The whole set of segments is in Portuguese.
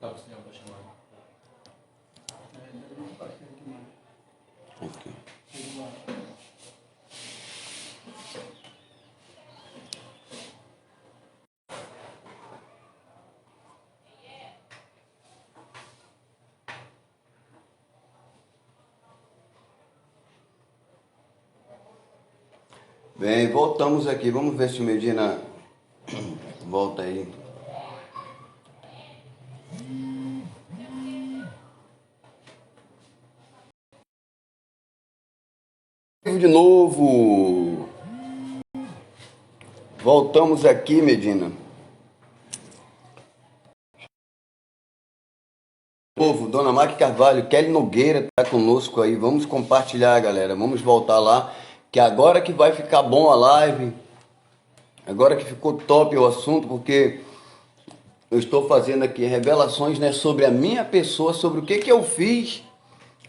Aqui. Bem, voltamos aqui. Vamos ver se o Medina volta aí. De novo. Voltamos aqui, Medina. Povo, Dona Maqui Carvalho, Kelly Nogueira tá conosco aí. Vamos compartilhar, galera. Vamos voltar lá, que agora que vai ficar bom a live. Agora que ficou top o assunto, porque eu estou fazendo aqui revelações, né, sobre a minha pessoa, sobre o que eu fiz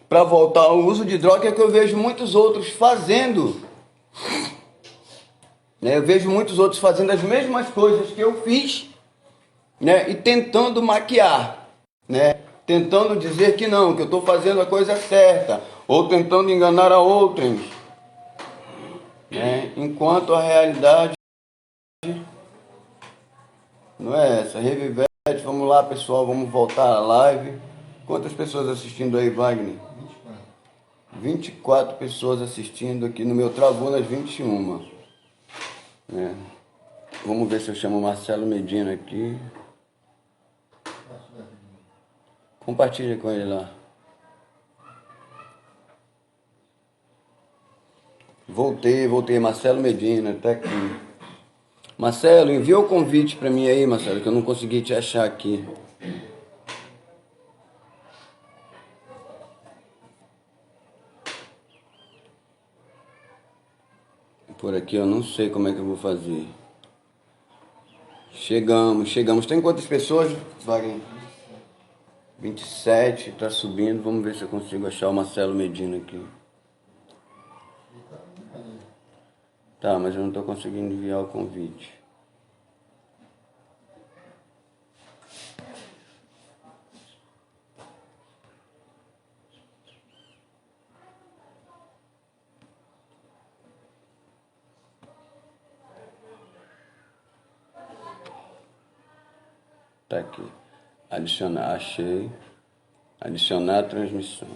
para voltar ao uso de droga, que eu vejo muitos outros fazendo. Né? Eu vejo muitos outros fazendo as mesmas coisas que eu fiz, né, e tentando maquiar, né? Tentando dizer que não, que eu estou fazendo a coisa certa, ou tentando enganar a outrem, né? Enquanto a realidade não é essa. Revivete, vamos lá, pessoal, vamos voltar à live. Quantas pessoas assistindo aí, Wagner? 24 pessoas assistindo aqui, no meu travou nas 21. Né? Vamos ver se eu chamo o Marcelo Medina aqui. Compartilha com ele lá. Voltei, Marcelo Medina, tá aqui. Marcelo, envia o convite para mim aí, Marcelo, que eu não consegui te achar aqui. Por aqui eu não sei como é que eu vou fazer. Chegamos. Tem quantas pessoas, Wagner? 27, tá subindo. Vamos ver se eu consigo achar o Marcelo Medina aqui. Tá, mas eu não tô conseguindo enviar o convite. Tá aqui. Adicionar, achei. Adicionar a transmissão.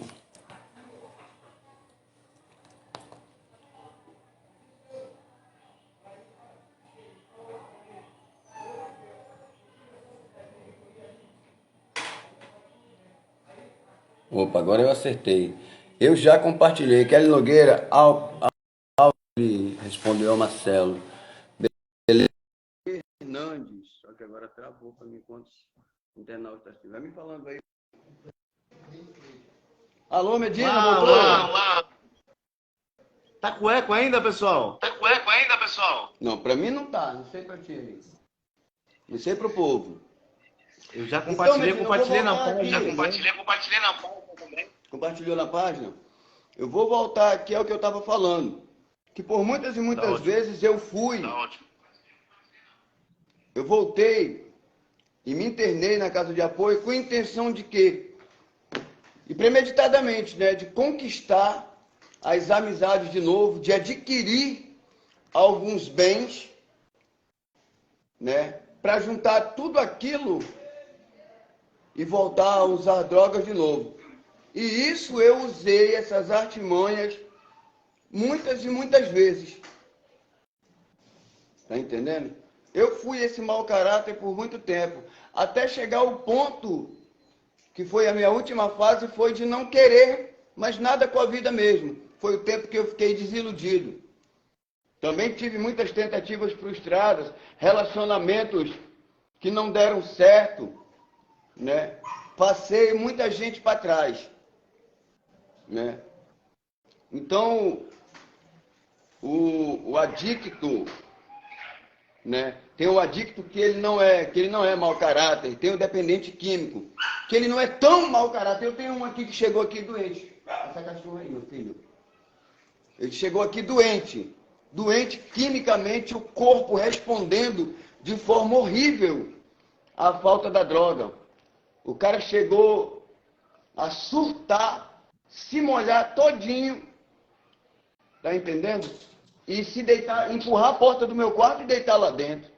Opa, agora eu acertei. Eu já compartilhei. Kelly Nogueira, respondeu ao Marcelo. Beleza. Fernandes, só que agora travou para mim quantos internautas assim. Vai me falando aí. Alô, Medina, voltou? Lá. Tá com eco ainda, pessoal? Não, para mim não tá. Não sei para ti. Não sei pro povo. Eu já Então, compartilhei, Medina, compartilhei na aqui. página também. Compartilhou na página? Eu vou voltar aqui ao que eu estava falando. Que por muitas e muitas vezes eu fui. Eu voltei e me internei na casa de apoio com a intenção de quê? E premeditadamente, né? De conquistar as amizades de novo, de adquirir alguns bens, né? Para juntar tudo aquilo e voltar a usar drogas de novo. E isso eu usei, essas artimanhas, muitas e muitas vezes. Tá entendendo? Eu fui esse mau caráter por muito tempo, até chegar ao ponto, que foi a minha última fase, foi de não querer mais nada com a vida mesmo. Foi o tempo que eu fiquei desiludido. Também tive muitas tentativas frustradas, relacionamentos que não deram certo, né? Passei muita gente para trás, né? Então, o adicto, né? Tem o adicto que ele não é mau caráter, tem o dependente químico, que ele não é tão mau caráter. Eu tenho um aqui que chegou aqui doente. Essa cachorra aí, meu filho. Ele chegou aqui doente quimicamente, o corpo respondendo de forma horrível à falta da droga. O cara chegou a surtar, se molhar todinho, tá entendendo? E se deitar, empurrar a porta do meu quarto e deitar lá dentro,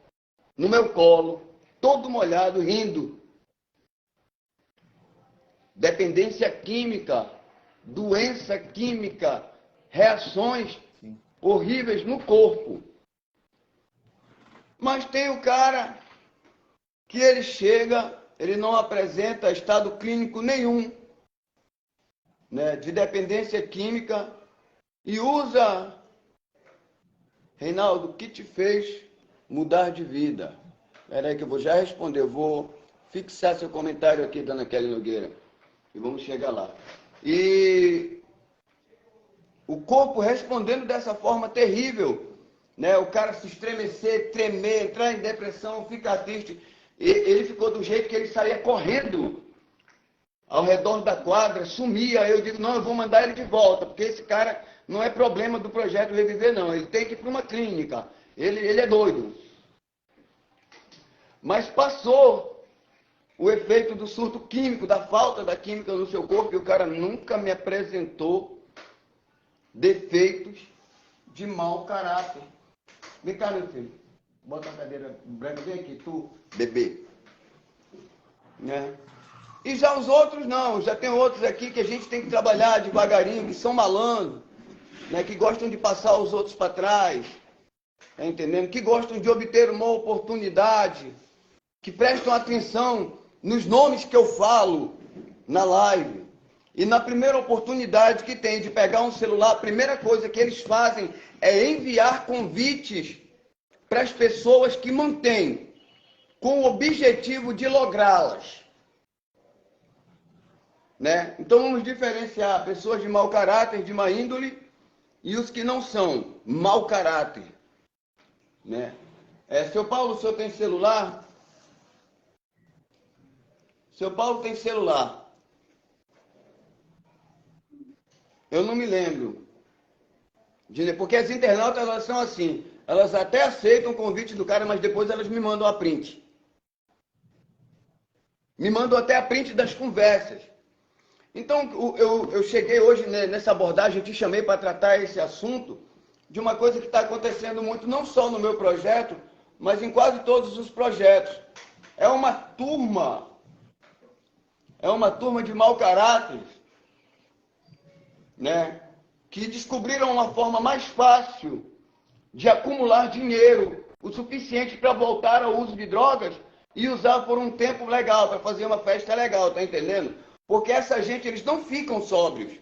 no meu colo, todo molhado, rindo. Dependência química, doença química, reações horríveis no corpo. Mas tem o cara que ele chega, ele não apresenta estado clínico nenhum, né, de dependência química e usa, Reinaldo, o que te fez mudar de vida? Espera aí que eu vou já responder, eu vou fixar seu comentário aqui, dona Kelly Nogueira, e vamos chegar lá. E o corpo respondendo dessa forma terrível, né? O cara se estremecer, tremer, entrar em depressão, ficar triste. Ele ficou do jeito que ele saía correndo ao redor da quadra, sumia. Eu digo, não, eu vou mandar ele de volta, porque esse cara não é problema do projeto Reviver, não. Ele tem que ir para uma clínica. Ele é doido. Mas passou o efeito do surto químico, da falta da química no seu corpo, e o cara nunca me apresentou defeitos de mau caráter. Vem cá, meu filho. Bota a cadeira branca, vem aqui, tu, bebê. Né? E já os outros não, já tem outros aqui que a gente tem que trabalhar devagarinho, que são malandros, né? Que gostam de passar os outros para trás, tá entendendo? Que gostam de obter uma oportunidade, que prestam atenção nos nomes que eu falo na live. E na primeira oportunidade que tem de pegar um celular, a primeira coisa que eles fazem é enviar convites para as pessoas que mantêm, com o objetivo de lográ-las. Né? Então vamos diferenciar pessoas de mau caráter, de má índole, e os que não são mau caráter. Né? Seu Paulo, o senhor tem celular? Seu Paulo tem celular? Eu não me lembro. Porque as internautas, elas são assim. Elas até aceitam o convite do cara, mas depois elas me mandam a print. Me mandam até a print das conversas. Então, eu cheguei hoje nessa abordagem, eu te chamei para tratar esse assunto de uma coisa que está acontecendo muito, não só no meu projeto, mas em quase todos os projetos. É uma turma de mau caráter, né, que descobriram uma forma mais fácil de acumular dinheiro, o suficiente para voltar ao uso de drogas e usar por um tempo legal, para fazer uma festa legal, tá entendendo? Porque essa gente, eles não ficam sóbrios.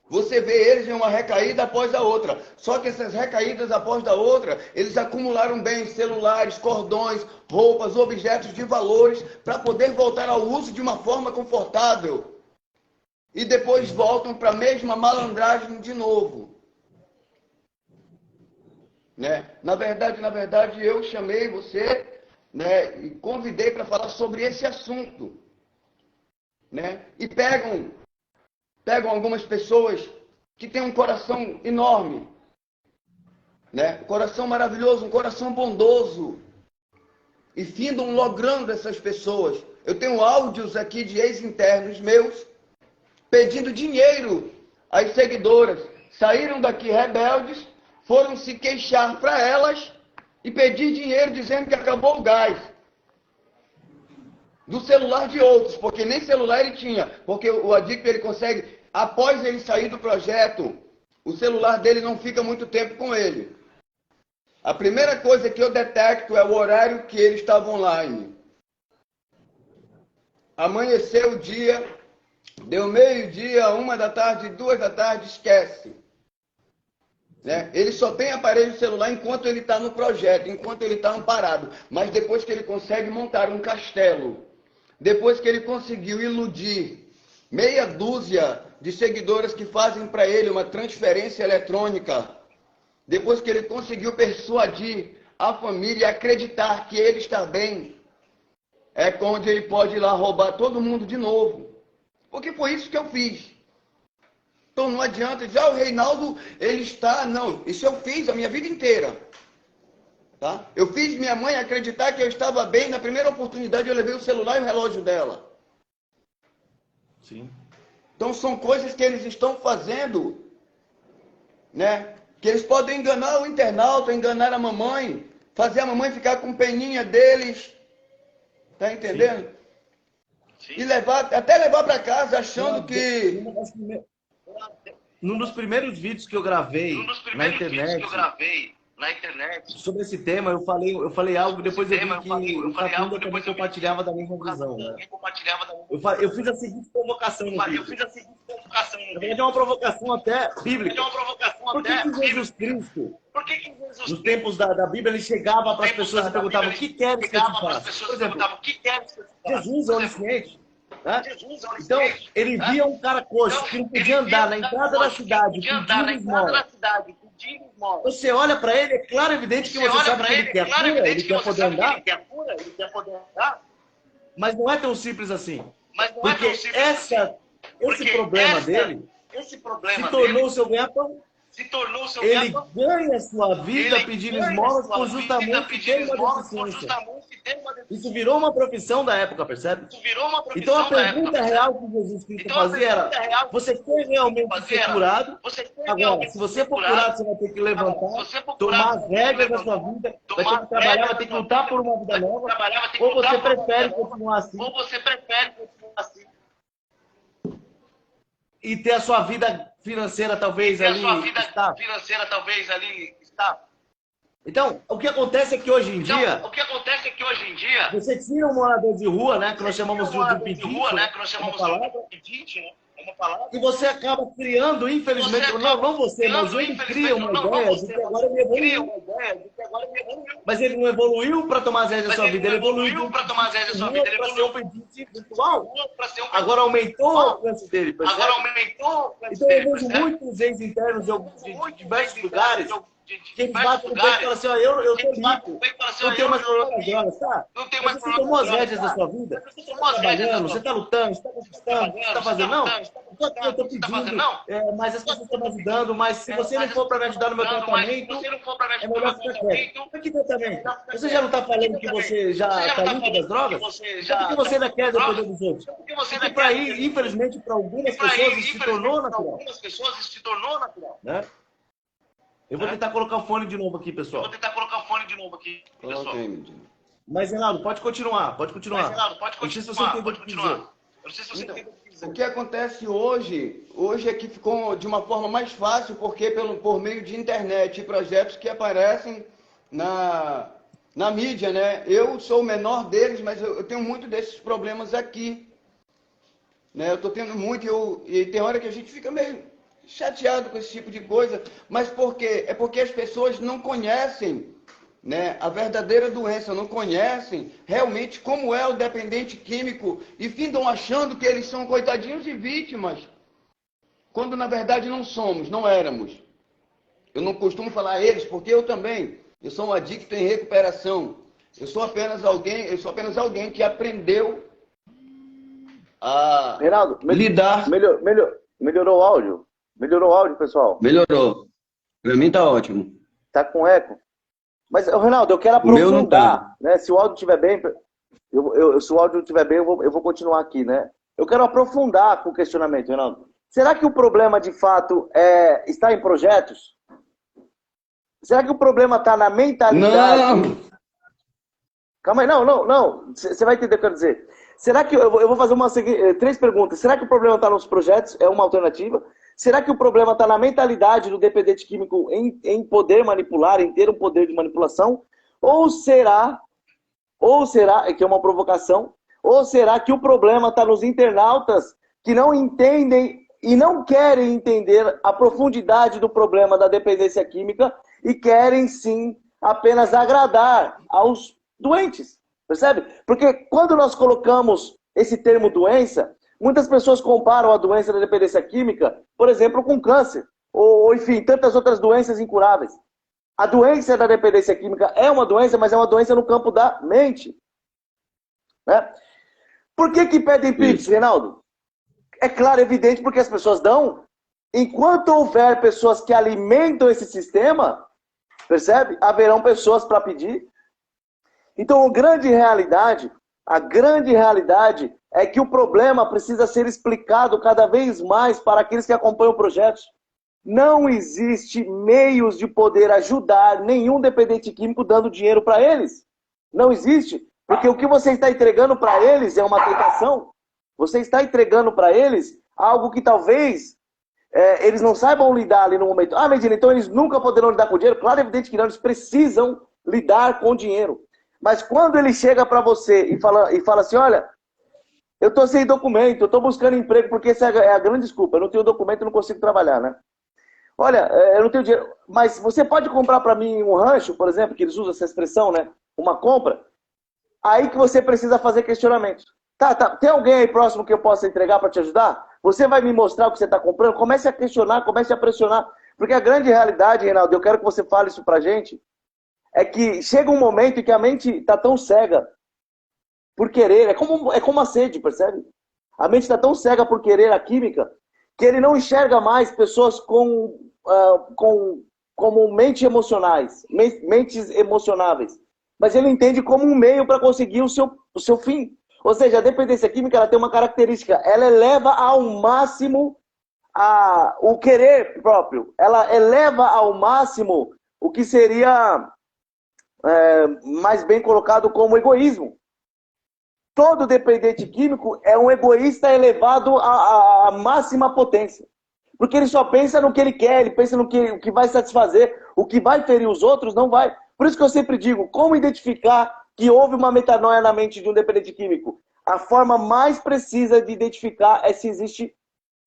Você vê eles em uma recaída após a outra. Só que essas recaídas após a outra, eles acumularam bens, celulares, cordões, roupas, objetos de valores, para poder voltar ao uso de uma forma confortável. E depois voltam para a mesma malandragem de novo. Né? Na verdade, eu chamei você, né, e convidei para falar sobre esse assunto. Né? E pegam algumas pessoas que têm um coração enorme, né? Um coração maravilhoso, um coração bondoso, e findam logrando essas pessoas. Eu tenho áudios aqui de ex-internos meus pedindo dinheiro às seguidoras. Saíram daqui rebeldes, foram se queixar para elas e pedir dinheiro dizendo que acabou o gás. Do celular de outros, porque nem celular ele tinha. Porque o adicto, ele consegue, após ele sair do projeto, o celular dele não fica muito tempo com ele. A primeira coisa que eu detecto é o horário que ele estava online. Amanheceu o dia, deu meio-dia, 1h da tarde, 2h, esquece. Né? Ele só tem aparelho celular enquanto ele está no projeto, enquanto ele está amparado. Mas depois que ele consegue montar um castelo, depois que ele conseguiu iludir meia dúzia de seguidoras que fazem para ele uma transferência eletrônica, depois que ele conseguiu persuadir a família a acreditar que ele está bem, é quando ele pode ir lá roubar todo mundo de novo. Porque foi isso que eu fiz. Então não adianta dizer, o Reinaldo, ele está... Não, isso eu fiz a minha vida inteira. Tá? Eu fiz minha mãe acreditar que eu estava bem. Na primeira oportunidade eu levei o celular e o relógio dela. Sim. Então são coisas que eles estão fazendo, né? Que eles podem enganar o internauta, enganar a mamãe, fazer a mamãe ficar com peninha deles, tá entendendo? Sim. E até levar para casa achando que... Num dos primeiros vídeos que eu gravei na internet sobre esse tema, eu falei algo, depois eu vi que o Catunda também compartilhava da mesma visão, né? Eu fiz a seguinte convocação no vídeo. Na verdade é uma provocação até bíblica. Por que Jesus Cristo, nos tempos da Bíblia, ele chegava para as pessoas e perguntava: o que queres que eu te faça? Por exemplo, Jesus é onisciente. Né? Então, ele via um cara coxo que não podia andar na entrada da cidade pedindo esmola. Você olha para ele, é claro, evidente que você sabe que ele quer cura, ele quer poder andar. Mas não é tão simples assim. Porque esse problema dele se tornou o seu ganha-pão. Ele ganha sua vida pedindo esmolas por justamente ter uma deficiência. Isso virou uma profissão da época, percebe? Então a pergunta real que Jesus Cristo fazia era: você quer realmente ser curado? Agora, se você for curado, você vai ter que levantar, tomar as rédeas da sua vida, vai ter que trabalhar, vai ter que lutar por uma vida nova, ou você prefere continuar assim e ter a sua vida financeira talvez ali estável. Então, o que acontece é que hoje em dia, você tira um morador de rua, né, que nós chamamos de pedinte, e você acaba criando, infelizmente, não você, mas ele cria uma ideia de que agora ele evoluiu. Mas ele não evoluiu para tomar as rédeas da sua vida, ele evoluiu para ser um pedinte virtual. Agora aumentou o alcance dele, percebe? Então eu vejo muitos ex-internos de diversos lugares que eles batem no peito e falam assim: ó, eu tô limpo, não tenho mais problema com as drogas, tá? Mas você tomou as rédeas da sua vida? Você tá trabalhando, você tá lutando, você tá conquistando, você tá fazendo? Não, eu tô pedindo, mas as pessoas estão me ajudando, mas se você não for para me ajudar no meu tratamento, é melhor ficar quieto. Mas que tratamento? Você já não tá falando que você já tá limpo das drogas? Então por que você ainda quer depender dos outros? Porque para ir, infelizmente, para algumas pessoas isso se tornou natural. Né? Eu vou tentar colocar o fone de novo aqui, pessoal. Mas, Reinaldo, pode continuar. Não sei se você entendeu o que dizer. O que acontece hoje é que ficou de uma forma mais fácil, porque por meio de internet e projetos que aparecem na mídia, né? Eu sou o menor deles, mas eu tenho muito desses problemas aqui. Né? Eu estou tendo muito, e tem hora que a gente fica meio chateado com esse tipo de coisa, mas por quê? É porque as pessoas não conhecem, né, a verdadeira doença, não conhecem realmente como é o dependente químico e findam achando que eles são coitadinhos e vítimas, quando na verdade não somos, não éramos. Eu não costumo falar eles, porque eu sou um adicto em recuperação. Eu sou apenas alguém que aprendeu a Reinaldo, lidar. Melhorou o áudio? Melhorou o áudio, pessoal? Melhorou. Para mim tá ótimo. Tá com eco. Mas, Reinaldo, eu quero aprofundar, né? Se o áudio estiver bem, se o áudio estiver bem, eu vou continuar aqui, né? Eu quero aprofundar com o questionamento, Reinaldo. Será que o problema, de fato, está em projetos? Será que o problema está na mentalidade? Não! Calma aí, não. Você vai entender o que eu quero dizer. Será que... Eu vou fazer 3 perguntas. Será que o problema está nos projetos? É uma alternativa. Será que o problema está na mentalidade do dependente químico em poder manipular, em ter um poder de manipulação? Ou será, que é uma provocação, ou será que o problema está nos internautas que não entendem e não querem entender a profundidade do problema da dependência química e querem, sim, apenas agradar aos doentes? Percebe? Porque quando nós colocamos esse termo doença, muitas pessoas comparam a doença da dependência química, por exemplo, com câncer, ou enfim, tantas outras doenças incuráveis. A doença da dependência química é uma doença, mas é uma doença no campo da mente. Né? Por que pedem Pix, Reinaldo? É claro, evidente, porque as pessoas dão. Enquanto houver pessoas que alimentam esse sistema, percebe? Haverão pessoas para pedir. Então, a grande realidade, A grande realidade é que o problema precisa ser explicado cada vez mais para aqueles que acompanham projetos. Não existe meios de poder ajudar nenhum dependente químico dando dinheiro para eles. Não existe. Porque o que você está entregando para eles é uma tentação. Você está entregando para eles algo que talvez eles não saibam lidar ali no momento. Ah, Medina, então eles nunca poderão lidar com dinheiro? Claro, é evidente que não, eles precisam lidar com dinheiro. Mas quando ele chega para você e fala assim, olha, eu estou sem documento, eu estou buscando emprego, porque essa é a grande desculpa, eu não tenho documento, eu não consigo trabalhar, né? Olha, eu não tenho dinheiro, mas você pode comprar para mim um rancho, por exemplo, que eles usam essa expressão, né? Uma compra. Aí que você precisa fazer questionamentos. Tá, tem alguém aí próximo que eu possa entregar para te ajudar? Você vai me mostrar o que você está comprando? Comece a questionar, comece a pressionar. Porque a grande realidade, Reinaldo, eu quero que você fale isso para a gente, é que chega um momento em que a mente está tão cega por querer, é como a sede, percebe? A mente está tão cega por querer a química, que ele não enxerga mais pessoas como mentes emocionáveis. Mas ele entende como um meio para conseguir o seu fim. Ou seja, a dependência química ela tem uma característica, ela eleva ao máximo o querer próprio. Ela eleva ao máximo o que seria mais bem colocado como egoísmo. Todo dependente químico é um egoísta elevado à máxima potência. Porque ele só pensa no que ele quer, ele pensa no que vai satisfazer, o que vai ferir os outros não vai. Por isso que eu sempre digo, como identificar que houve uma metanoia na mente de um dependente químico? A forma mais precisa de identificar é se existe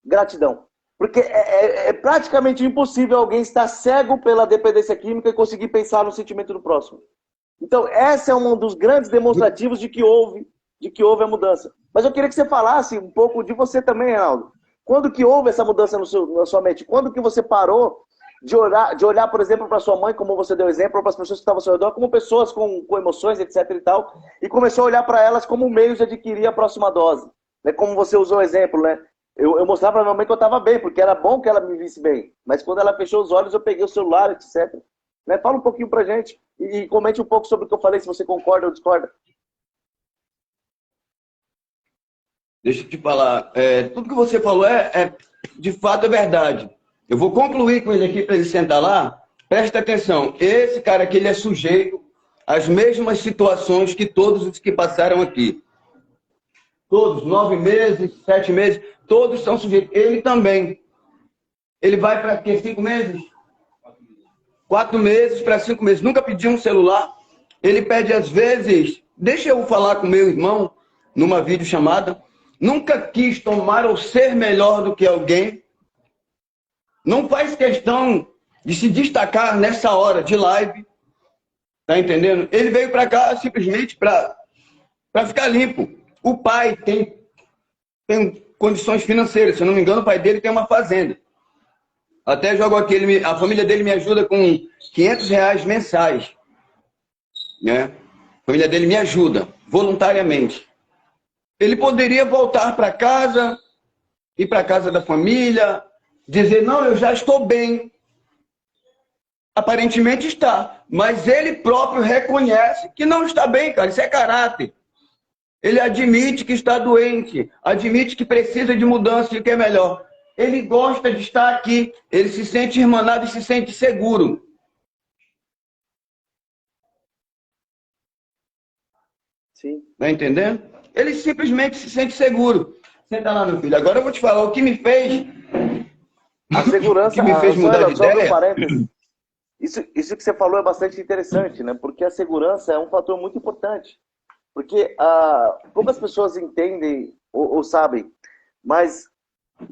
gratidão. Porque é praticamente impossível alguém estar cego pela dependência química e conseguir pensar no sentimento do próximo. Então, esse é um dos grandes demonstrativos de que houve a mudança. Mas eu queria que você falasse um pouco de você também, Reinaldo. Quando que houve essa mudança na sua mente? Quando que você parou de olhar, por exemplo, para sua mãe, como você deu exemplo, ou para as pessoas que estavam ao seu redor, como pessoas com emoções, etc. e tal, e começou a olhar para elas como meios de adquirir a próxima dose? Né? Como você usou o exemplo, né? Eu mostrava para minha mãe que eu estava bem, porque era bom que ela me visse bem. Mas quando ela fechou os olhos, eu peguei o celular, etc. Né? Fala um pouquinho pra gente e comente um pouco sobre o que eu falei, se você concorda ou discorda. Deixa eu te falar, tudo que você falou de fato é verdade. Eu vou concluir com ele aqui para ele sentar lá. Presta atenção, esse cara aqui ele é sujeito às mesmas situações que todos os que passaram aqui. Todos, 9 meses, 7 meses, todos são sujeitos. Ele também. Ele vai para quê? 5 meses? 4 meses para 5 meses. Nunca pediu um celular. Ele pede às vezes, deixa eu falar com meu irmão numa videochamada. Nunca quis tomar ou ser melhor do que alguém. Não faz questão de se destacar nessa hora de live. Tá entendendo? Ele veio para cá simplesmente para ficar limpo. O pai tem condições financeiras. Se eu não me engano, o pai dele tem uma fazenda. Até jogo aqui, a família dele me ajuda com R$500 mensais. Né? A família dele me ajuda, voluntariamente. Ele poderia voltar para casa, ir para a casa da família, dizer, não, eu já estou bem. Aparentemente está, mas ele próprio reconhece que não está bem, cara, isso é caráter. Ele admite que está doente, admite que precisa de mudança e que é melhor. Ele gosta de estar aqui, ele se sente irmanado e se sente seguro. Sim. Tá entendendo? Ele simplesmente se sente seguro. Senta lá, meu filho. Agora eu vou te falar o que me fez... A segurança... o que me fez mudar de ideia... Isso que você falou é bastante interessante, né? Porque a segurança é um fator muito importante. Porque poucas pessoas entendem ou sabem, mas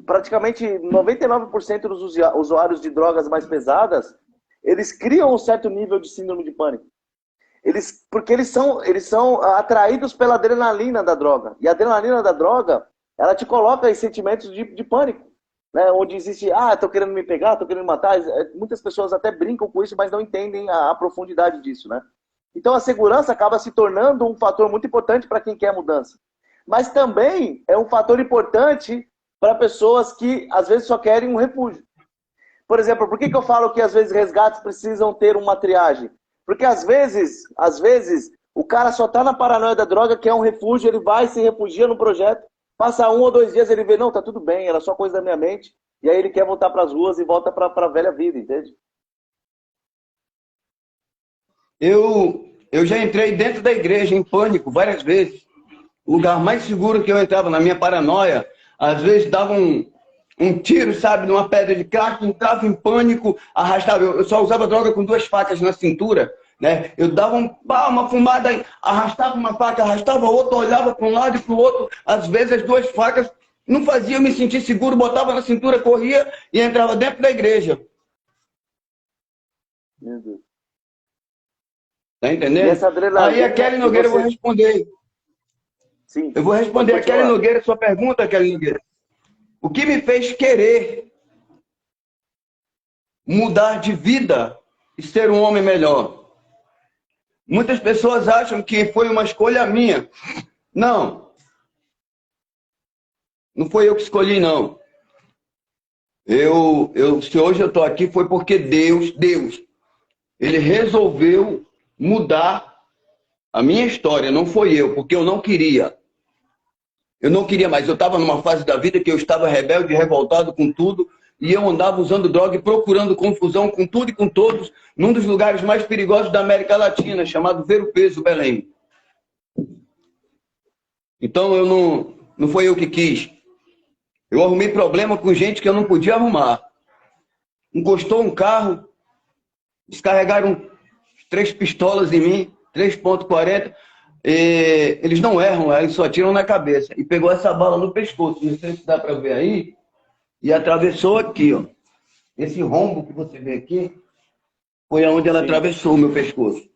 praticamente 99% dos usuários de drogas mais pesadas, eles criam um certo nível de síndrome de pânico. Porque eles são atraídos pela adrenalina da droga. E a adrenalina da droga, ela te coloca em sentimentos de pânico. Né? Onde existe, estão querendo me pegar, estão querendo me matar. Muitas pessoas até brincam com isso, mas não entendem a profundidade disso. Né? Então a segurança acaba se tornando um fator muito importante para quem quer mudança. Mas também é um fator importante para pessoas que às vezes só querem um refúgio. Por exemplo, por que eu falo que às vezes resgates precisam ter uma triagem? Porque às vezes O cara só tá na paranoia da droga, que é um refúgio, ele vai, se refugia no projeto, passa 1 ou 2 dias, ele vê, não, tá tudo bem, era só coisa da minha mente, e aí ele quer voltar pras ruas e volta pra velha vida, entende? Eu já entrei dentro da igreja em pânico várias vezes. O lugar mais seguro que eu entrava na minha paranoia, às vezes dava um tiro, sabe, numa pedra de crack, entrava em pânico, arrastava. Eu só usava droga com 2 facas na cintura, né? Eu dava uma fumada, arrastava uma faca, arrastava outra, olhava para um lado e para o outro. Às vezes as 2 facas não faziam me sentir seguro, botava na cintura, corria e entrava dentro da igreja. Meu Deus. Tá entendendo? Aí a Kelly Nogueira, eu vou responder. Sim. Eu vou responder a Kelly Nogueira, sua pergunta, Kelly Nogueira. O que me fez querer mudar de vida e ser um homem melhor? Muitas pessoas acham que foi uma escolha minha. Não. Não foi eu que escolhi, não. Se hoje eu estou aqui foi porque Deus, Ele resolveu mudar a minha história. Não foi eu, porque eu não queria. Eu não queria mais. Eu estava numa fase da vida que eu estava rebelde, revoltado com tudo, e eu andava usando droga e procurando confusão com tudo e com todos, num dos lugares mais perigosos da América Latina, chamado Ver o Peso, Belém. Então não foi eu que quis. Eu arrumei problema com gente que eu não podia arrumar. Encostou um carro, descarregaram 3 pistolas em mim, 3,40. Eles não erram, eles só atiram na cabeça. E pegou essa bala no pescoço, não sei se dá para ver aí, e atravessou aqui, ó. Esse rombo que você vê aqui foi onde ela atravessou o meu pescoço,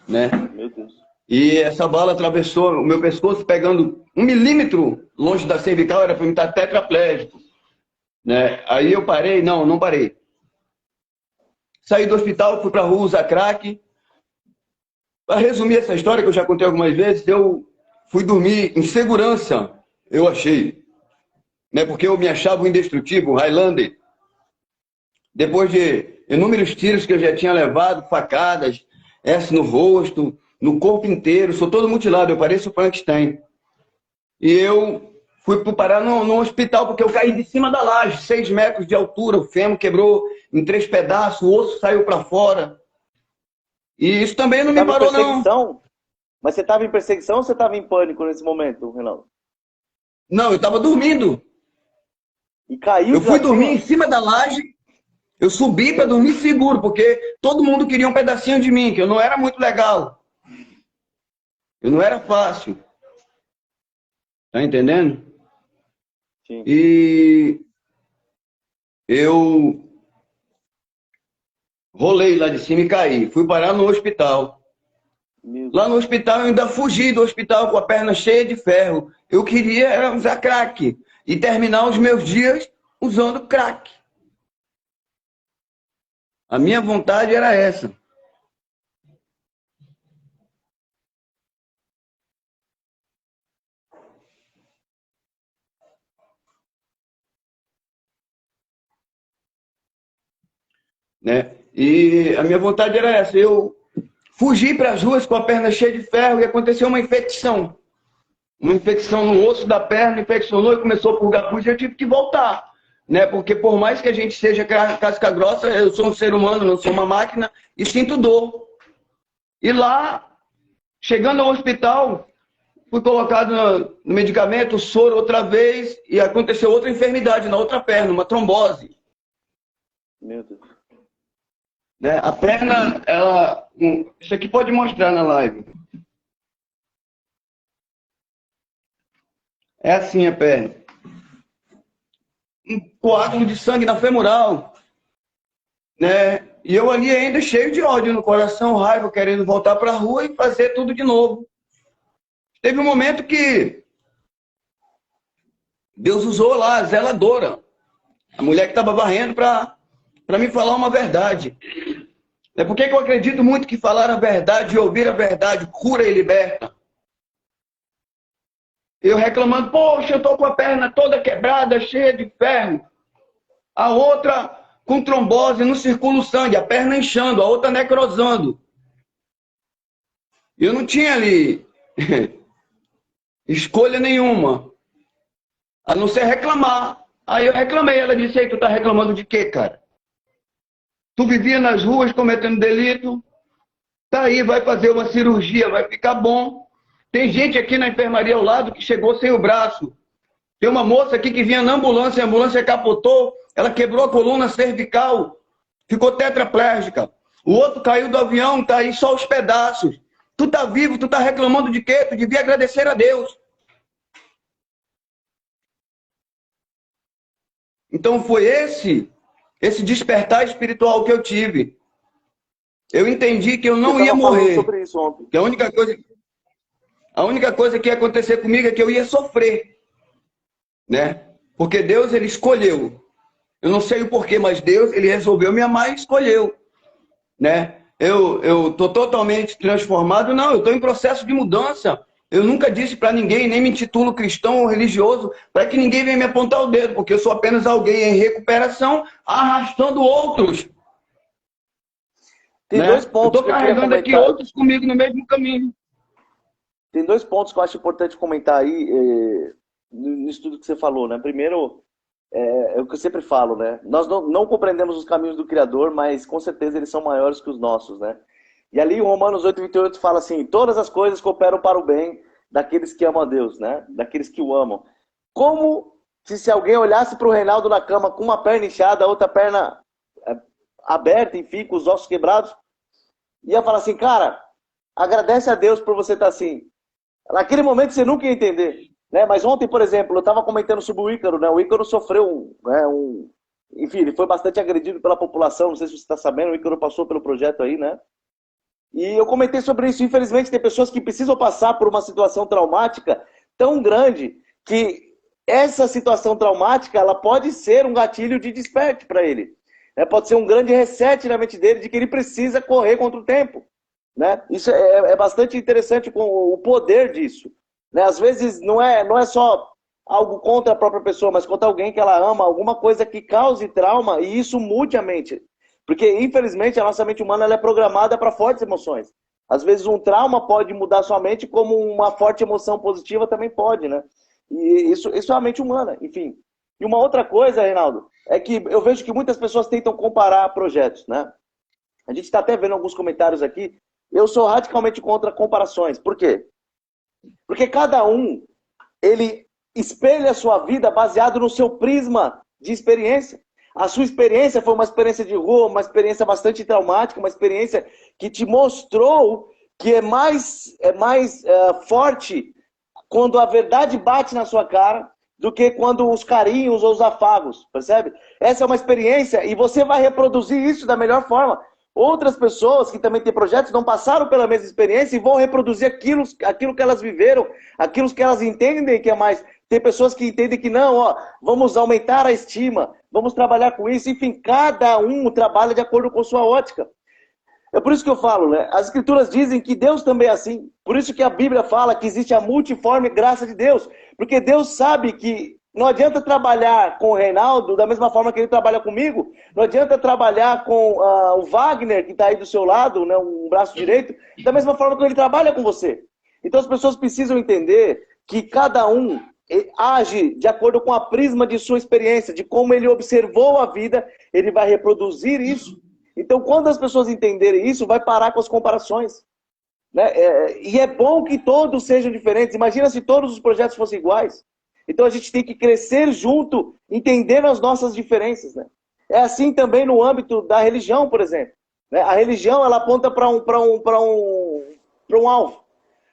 né? Meu Deus. E essa bala atravessou o meu pescoço, pegando 1 milímetro longe da cervical, era para mim estar tetraplégico, né? Aí eu parei, não parei. Saí do hospital, fui para a rua usar crack. Para resumir essa história que eu já contei algumas vezes, eu fui dormir em segurança, eu achei, né? Porque eu me achava um indestrutível, Highlander. Depois de inúmeros tiros que eu já tinha levado, facadas, essa no rosto, no corpo inteiro, sou todo mutilado, eu pareço o Frankenstein. E eu fui parar no hospital porque eu caí de cima da laje, 6 metros de altura, o fêmur quebrou em 3 pedaços, o osso saiu para fora. E isso também não me parou, não. Mas você estava em perseguição ou você estava em pânico nesse momento, Renan? Não, eu estava dormindo. E caiu? Eu fui dormir em cima da laje, eu subi para dormir seguro, porque todo mundo queria um pedacinho de mim, que eu não era muito legal. Eu não era fácil. Tá entendendo? Sim. E eu rolei lá de cima e caí. Fui parar no hospital. Lá no hospital eu ainda fugi do hospital com a perna cheia de ferro. Eu queria usar crack e terminar os meus dias usando crack. A minha vontade era essa. Né? E a minha vontade era essa. Eu fugi para as ruas com a perna cheia de ferro e aconteceu uma infecção. Uma infecção no osso da perna, infeccionou e começou a purgar pus e eu tive que voltar. Né? Porque por mais que a gente seja casca grossa, eu sou um ser humano, não sou uma máquina, e sinto dor. E lá, chegando ao hospital, fui colocado no medicamento, soro outra vez, e aconteceu outra enfermidade na outra perna, uma trombose. Meu Deus. Né? A perna, ela... Isso aqui pode mostrar na live. É assim a perna. Um coágulo de sangue na femoral. Né? E eu ali ainda cheio de ódio no coração, raiva, querendo voltar para a rua e fazer tudo de novo. Teve um momento que Deus usou lá a zeladora. A mulher que estava varrendo para me falar uma verdade. É porque eu acredito muito que falar a verdade e ouvir a verdade cura e liberta. Eu reclamando, poxa, eu tô com a perna toda quebrada, cheia de ferro. A outra com trombose, não circula o sangue, a perna inchando, a outra necrosando. Eu não tinha ali escolha nenhuma, a não ser reclamar. Aí eu reclamei, ela disse, aí, tu tá reclamando de quê, cara? Tu vivia nas ruas cometendo delito, tá aí, vai fazer uma cirurgia, vai ficar bom. Tem gente aqui na enfermaria ao lado que chegou sem o braço. Tem uma moça aqui que vinha na ambulância, a ambulância capotou, ela quebrou a coluna cervical, ficou tetraplégica. O outro caiu do avião, tá aí só os pedaços. Tu tá vivo, tu tá reclamando de quê? Tu devia agradecer a Deus. Então foi esse despertar espiritual que eu tive. Eu entendi que eu não ia morrer. Sobre isso ontem. Que a única coisa que ia acontecer comigo é que eu ia sofrer, né? Porque Deus, ele escolheu. Eu não sei o porquê, mas Deus, ele resolveu me amar e escolheu, né? Eu tô totalmente transformado. Não, eu estou em processo de mudança. Eu nunca disse para ninguém, nem me intitulo cristão ou religioso, para que ninguém venha me apontar o dedo, porque eu sou apenas alguém em recuperação, arrastando outros. Tem, né, dois pontos. Eu estou carregando aqui outros comigo no mesmo caminho. Tem dois pontos que eu acho importante comentar aí, nisso tudo que você falou, né? Primeiro, é o que eu sempre falo, né? Nós não compreendemos os caminhos do Criador, mas com certeza eles são maiores que os nossos, né? E ali, Romanos 8:28 fala assim, todas as coisas cooperam para o bem daqueles que amam a Deus, né? Daqueles que o amam. Como se alguém olhasse para o Reinaldo na cama com uma perna inchada, a outra perna aberta, enfim, com os ossos quebrados, ia falar assim, cara, agradece a Deus por você estar assim. Naquele momento você nunca ia entender, né? Mas ontem, por exemplo, eu estava comentando sobre o Ícaro, né? O Ícaro sofreu enfim, ele foi bastante agredido pela população, não sei se você está sabendo, o Ícaro passou pelo projeto aí, né? E eu comentei sobre isso. Infelizmente, tem pessoas que precisam passar por uma situação traumática tão grande que essa situação traumática ela pode ser um gatilho de desperte para ele. Pode ser um grande reset na mente dele de que ele precisa correr contra o tempo. Né? Isso é bastante interessante com o poder disso. Né? Às vezes não é só algo contra a própria pessoa, mas contra alguém que ela ama, alguma coisa que cause trauma e isso mude a mente. Porque, infelizmente, a nossa mente humana ela é programada para fortes emoções. Às vezes, um trauma pode mudar sua mente, como uma forte emoção positiva também pode, né? E isso é a mente humana, enfim. E uma outra coisa, Reinaldo, é que eu vejo que muitas pessoas tentam comparar projetos, né? A gente está até vendo alguns comentários aqui. Eu sou radicalmente contra comparações. Por quê? Porque cada um, ele espelha a sua vida baseado no seu prisma de experiência. A sua experiência foi uma experiência de rua, uma experiência bastante traumática, uma experiência que te mostrou que é mais forte quando a verdade bate na sua cara do que quando os carinhos ou os afagos, percebe? Essa é uma experiência e você vai reproduzir isso da melhor forma. Outras pessoas que também têm projetos não passaram pela mesma experiência e vão reproduzir aquilo que elas viveram, aquilo que elas entendem que é mais. Tem pessoas que entendem que não, vamos aumentar a estima, vamos trabalhar com isso. Enfim, cada um trabalha de acordo com sua ótica. É por isso que eu falo, né? As escrituras dizem que Deus também é assim. Por isso que a Bíblia fala que existe a multiforme graça de Deus. Porque Deus sabe que não adianta trabalhar com o Reinaldo da mesma forma que ele trabalha comigo. Não adianta trabalhar com o Wagner, que está aí do seu lado, né, um braço direito, da mesma forma que ele trabalha com você. Então as pessoas precisam entender que cada um age de acordo com a prisma de sua experiência, de como ele observou a vida, ele vai reproduzir isso. Então, quando as pessoas entenderem isso, vai parar com as comparações. Né? E é bom que todos sejam diferentes. Imagina se todos os projetos fossem iguais. Então, a gente tem que crescer junto, entendendo as nossas diferenças. Né? É assim também no âmbito da religião, por exemplo. Né? A religião ela aponta para um alvo.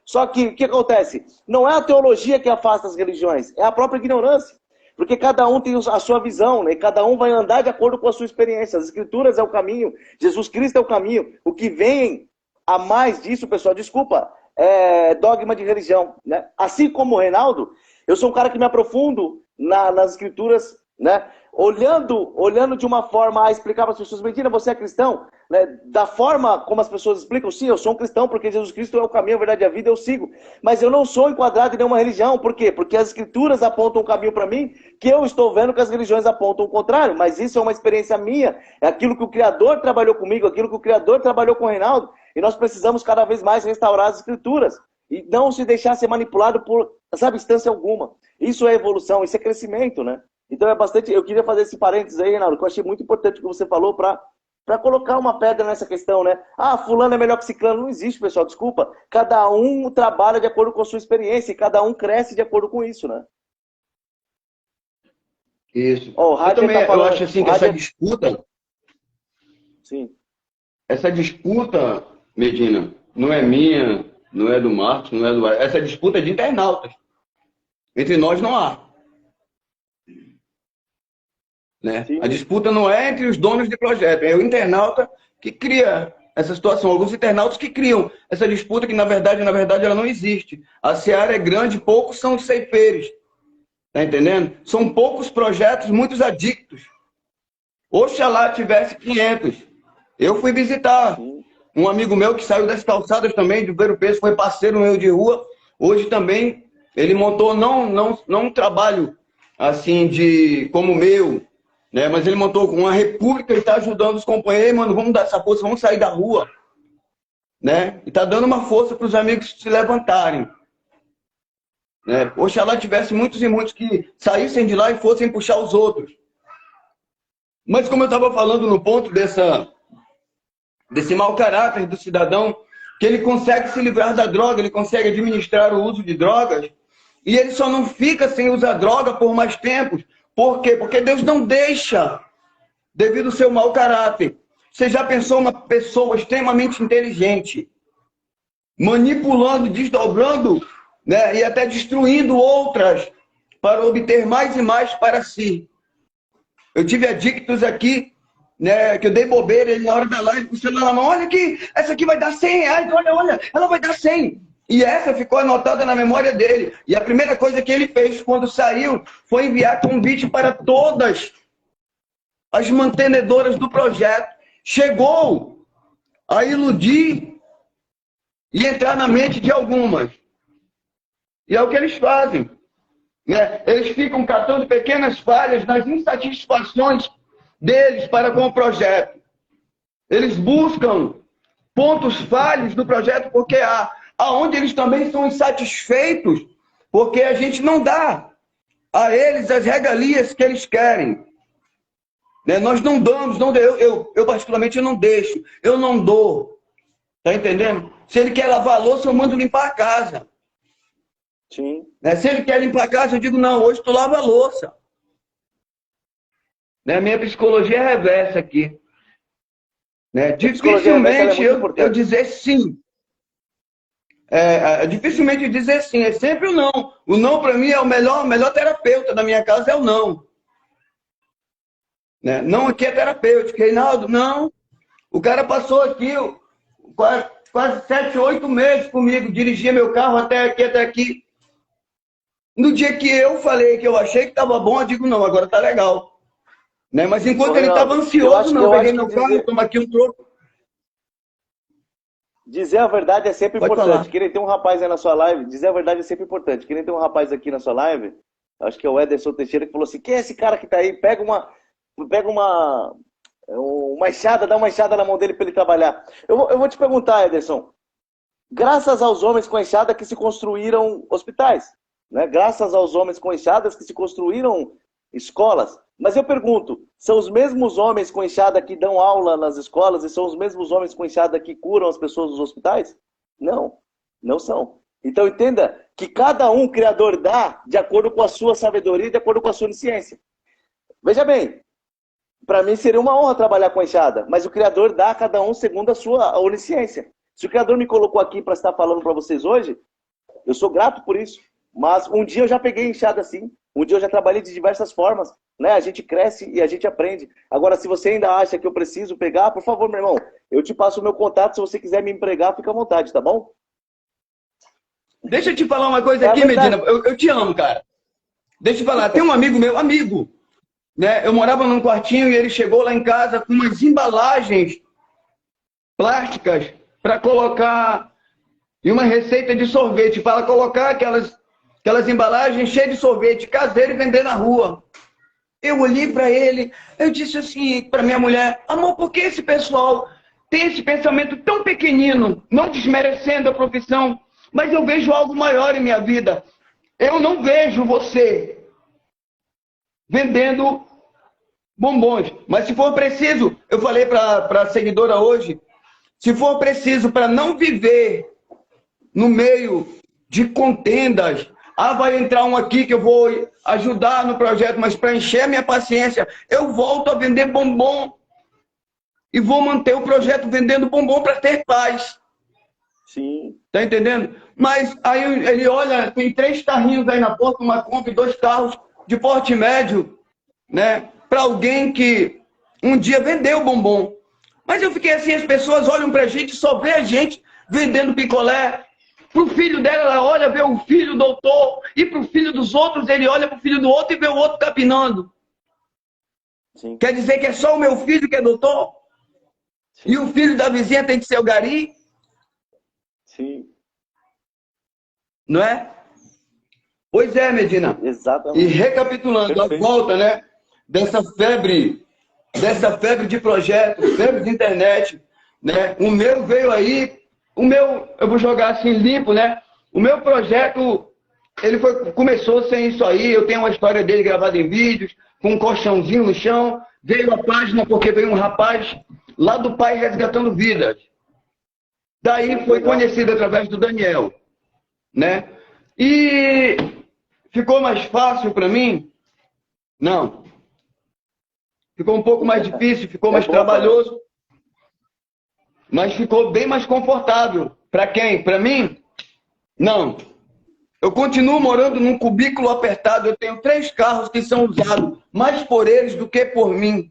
Só que o que acontece? Não é a teologia que afasta as religiões, é a própria ignorância. Porque cada um tem a sua visão, né? E cada um vai andar de acordo com a sua experiência. As escrituras é o caminho, Jesus Cristo é o caminho. O que vem a mais disso, pessoal, desculpa, é dogma de religião. Né? Assim como o Reinaldo, eu sou um cara que me aprofundo nas escrituras, né? Olhando de uma forma a explicar para as pessoas, mentira, você é cristão? Né? Da forma como as pessoas explicam, sim, eu sou um cristão porque Jesus Cristo é o caminho, a verdade e a vida, eu sigo. Mas eu não sou enquadrado em nenhuma religião. Por quê? Porque as escrituras apontam um caminho para mim que eu estou vendo que as religiões apontam o contrário. Mas isso é uma experiência minha, é aquilo que o Criador trabalhou comigo, aquilo que o Criador trabalhou com o Reinaldo. E nós precisamos cada vez mais restaurar as escrituras e não se deixar ser manipulado por, sabe, instância alguma. Isso é evolução, isso é crescimento, né? Então é bastante... Eu queria fazer esse parênteses aí, Reinaldo, que eu achei muito importante o que você falou para colocar uma pedra nessa questão, né? Ah, fulano é melhor que ciclano. Não existe, pessoal, desculpa. Cada um trabalha de acordo com a sua experiência e cada um cresce de acordo com isso, né? Isso. Oh, eu também eu acho assim que essa disputa... Sim. Essa disputa, Medina, não é minha, não é do Marcos, não é do... Essa disputa é de internautas. Entre nós não há. Né? A disputa não é entre os donos de projeto, é o internauta que cria essa situação. Alguns internautas que criam essa disputa que, na verdade, ela não existe. A seara é grande, poucos são os ceifeiros. Tá entendendo? São poucos projetos, muitos adictos. Oxalá tivesse 500. Eu fui visitar um amigo meu que saiu das calçadas também, de Ver o Peso, foi parceiro meu de rua. Hoje também ele montou, não um trabalho assim como o meu, né? Mas ele montou uma república e está ajudando os companheiros. Mano, vamos dar essa força, vamos sair da rua. Né? E está dando uma força para os amigos se levantarem. Né? Oxalá tivesse muitos e muitos que saíssem de lá e fossem puxar os outros. Mas como eu estava falando no ponto desse mau caráter do cidadão, que ele consegue se livrar da droga, ele consegue administrar o uso de drogas, e ele só não fica sem usar droga por mais tempo. Por quê? Porque Deus não deixa, devido ao seu mau caráter. Você já pensou uma pessoa extremamente inteligente, manipulando, desdobrando, né, e até destruindo outras para obter mais e mais para si? Eu tive adictos aqui, né, que eu dei bobeira, ele na hora da live, com o celular na mão, olha aqui, essa aqui vai dar R$100, olha, ela vai dar 100. E essa ficou anotada na memória dele. E a primeira coisa que ele fez quando saiu foi enviar convite para todas as mantenedoras do projeto. Chegou a iludir e entrar na mente de algumas. E é o que eles fazem. Né? Eles ficam catando pequenas falhas nas insatisfações deles para com o projeto. Eles buscam pontos falhos do projeto porque aonde eles também são insatisfeitos, porque a gente não dá a eles as regalias que eles querem. Né? Nós não damos, eu particularmente eu não deixo, eu não dou. Tá entendendo? Se ele quer lavar a louça, eu mando limpar a casa. Sim. Né? Se ele quer limpar a casa, eu digo, não, hoje tu lava a louça. Né? Minha psicologia é reversa aqui. Né? Dificilmente eu dizer sim. Dificilmente dizer sim, é sempre o não. O não para mim é o melhor terapeuta da minha casa, é o não. Né? Não aqui é terapêutico. Reinaldo, não. O cara passou aqui quase 7, 8 meses comigo, dirigia meu carro até aqui. No dia que eu falei que eu achei que estava bom, eu digo, não, agora tá legal. Né? Mas enquanto ele estava ansioso, não, eu peguei meu carro, toma aqui um troco. Dizer a verdade é sempre importante. Queria ter um rapaz aí na sua live, dizer a verdade é sempre importante. Queria ter um rapaz aqui na sua live, acho que é o Ederson Teixeira, que falou assim, quem é esse cara que tá aí? Pega uma enxada, dá uma enxada na mão dele para ele trabalhar. Eu vou te perguntar, Ederson, graças aos homens com enxada que se construíram hospitais, né? Graças aos homens com enxadas que se construíram escolas. Mas eu pergunto, são os mesmos homens com enxada que dão aula nas escolas e são os mesmos homens com enxada que curam as pessoas nos hospitais? Não, não são. Então entenda que cada um criador dá de acordo com a sua sabedoria, de acordo com a sua onisciência. Veja bem, para mim seria uma honra trabalhar com enxada, mas o criador dá a cada um segundo a sua onisciência. Se o criador me colocou aqui para estar falando para vocês hoje, eu sou grato por isso. Mas um dia eu já peguei enxada assim. Um dia eu já trabalhei de diversas formas, né? A gente cresce e a gente aprende. Agora, se você ainda acha que eu preciso pegar, por favor, meu irmão, eu te passo o meu contato. Se você quiser me empregar, fica à vontade, tá bom? Deixa eu te falar uma coisa aqui, Medina. Eu te amo, cara. Deixa eu te falar. Tem um amigo meu, né? Eu morava num quartinho e ele chegou lá em casa com umas embalagens plásticas para colocar em uma receita de sorvete, para colocar aquelas embalagens cheias de sorvete caseiro e vender na rua. Eu olhei para ele, eu disse assim para minha mulher, amor, por que esse pessoal tem esse pensamento tão pequenino, não desmerecendo a profissão, mas eu vejo algo maior em minha vida. Eu não vejo você vendendo bombons, mas se for preciso, eu falei para a seguidora hoje, se for preciso para não viver no meio de contendas, vai entrar um aqui que eu vou ajudar no projeto, mas para encher minha paciência, eu volto a vender bombom e vou manter o projeto vendendo bombom para ter paz. Sim. Tá entendendo? Mas aí ele olha, tem 3 carrinhos aí na porta, uma Kombi, 2 carros de porte médio, né? Para alguém que um dia vendeu bombom. Mas eu fiquei assim, as pessoas olham pra gente, só vê a gente vendendo picolé. Pro filho dela, ela olha, vê o filho doutor, e pro filho dos outros, ele olha pro filho do outro e vê o outro capinando. Sim. Quer dizer que é só o meu filho que é doutor? Sim. E o filho da vizinha tem que ser o gari? Sim. Não é? Pois é, Medina. Exatamente. E recapitulando, perfeito, a volta, né, dessa febre de projetos, febre de internet, né? O meu veio aí, eu vou jogar assim limpo, né? O meu projeto, ele começou sem isso aí, eu tenho uma história dele gravada em vídeos, com um colchãozinho no chão, veio a página porque veio um rapaz lá do Pai Resgatando Vidas. Daí foi conhecido através do Daniel, né? E ficou mais fácil para mim? Não. Ficou um pouco mais difícil, ficou mais trabalhoso, mas ficou bem mais confortável. Para quem? Para mim? Não. Eu continuo morando num cubículo apertado, eu tenho 3 carros que são usados mais por eles do que por mim.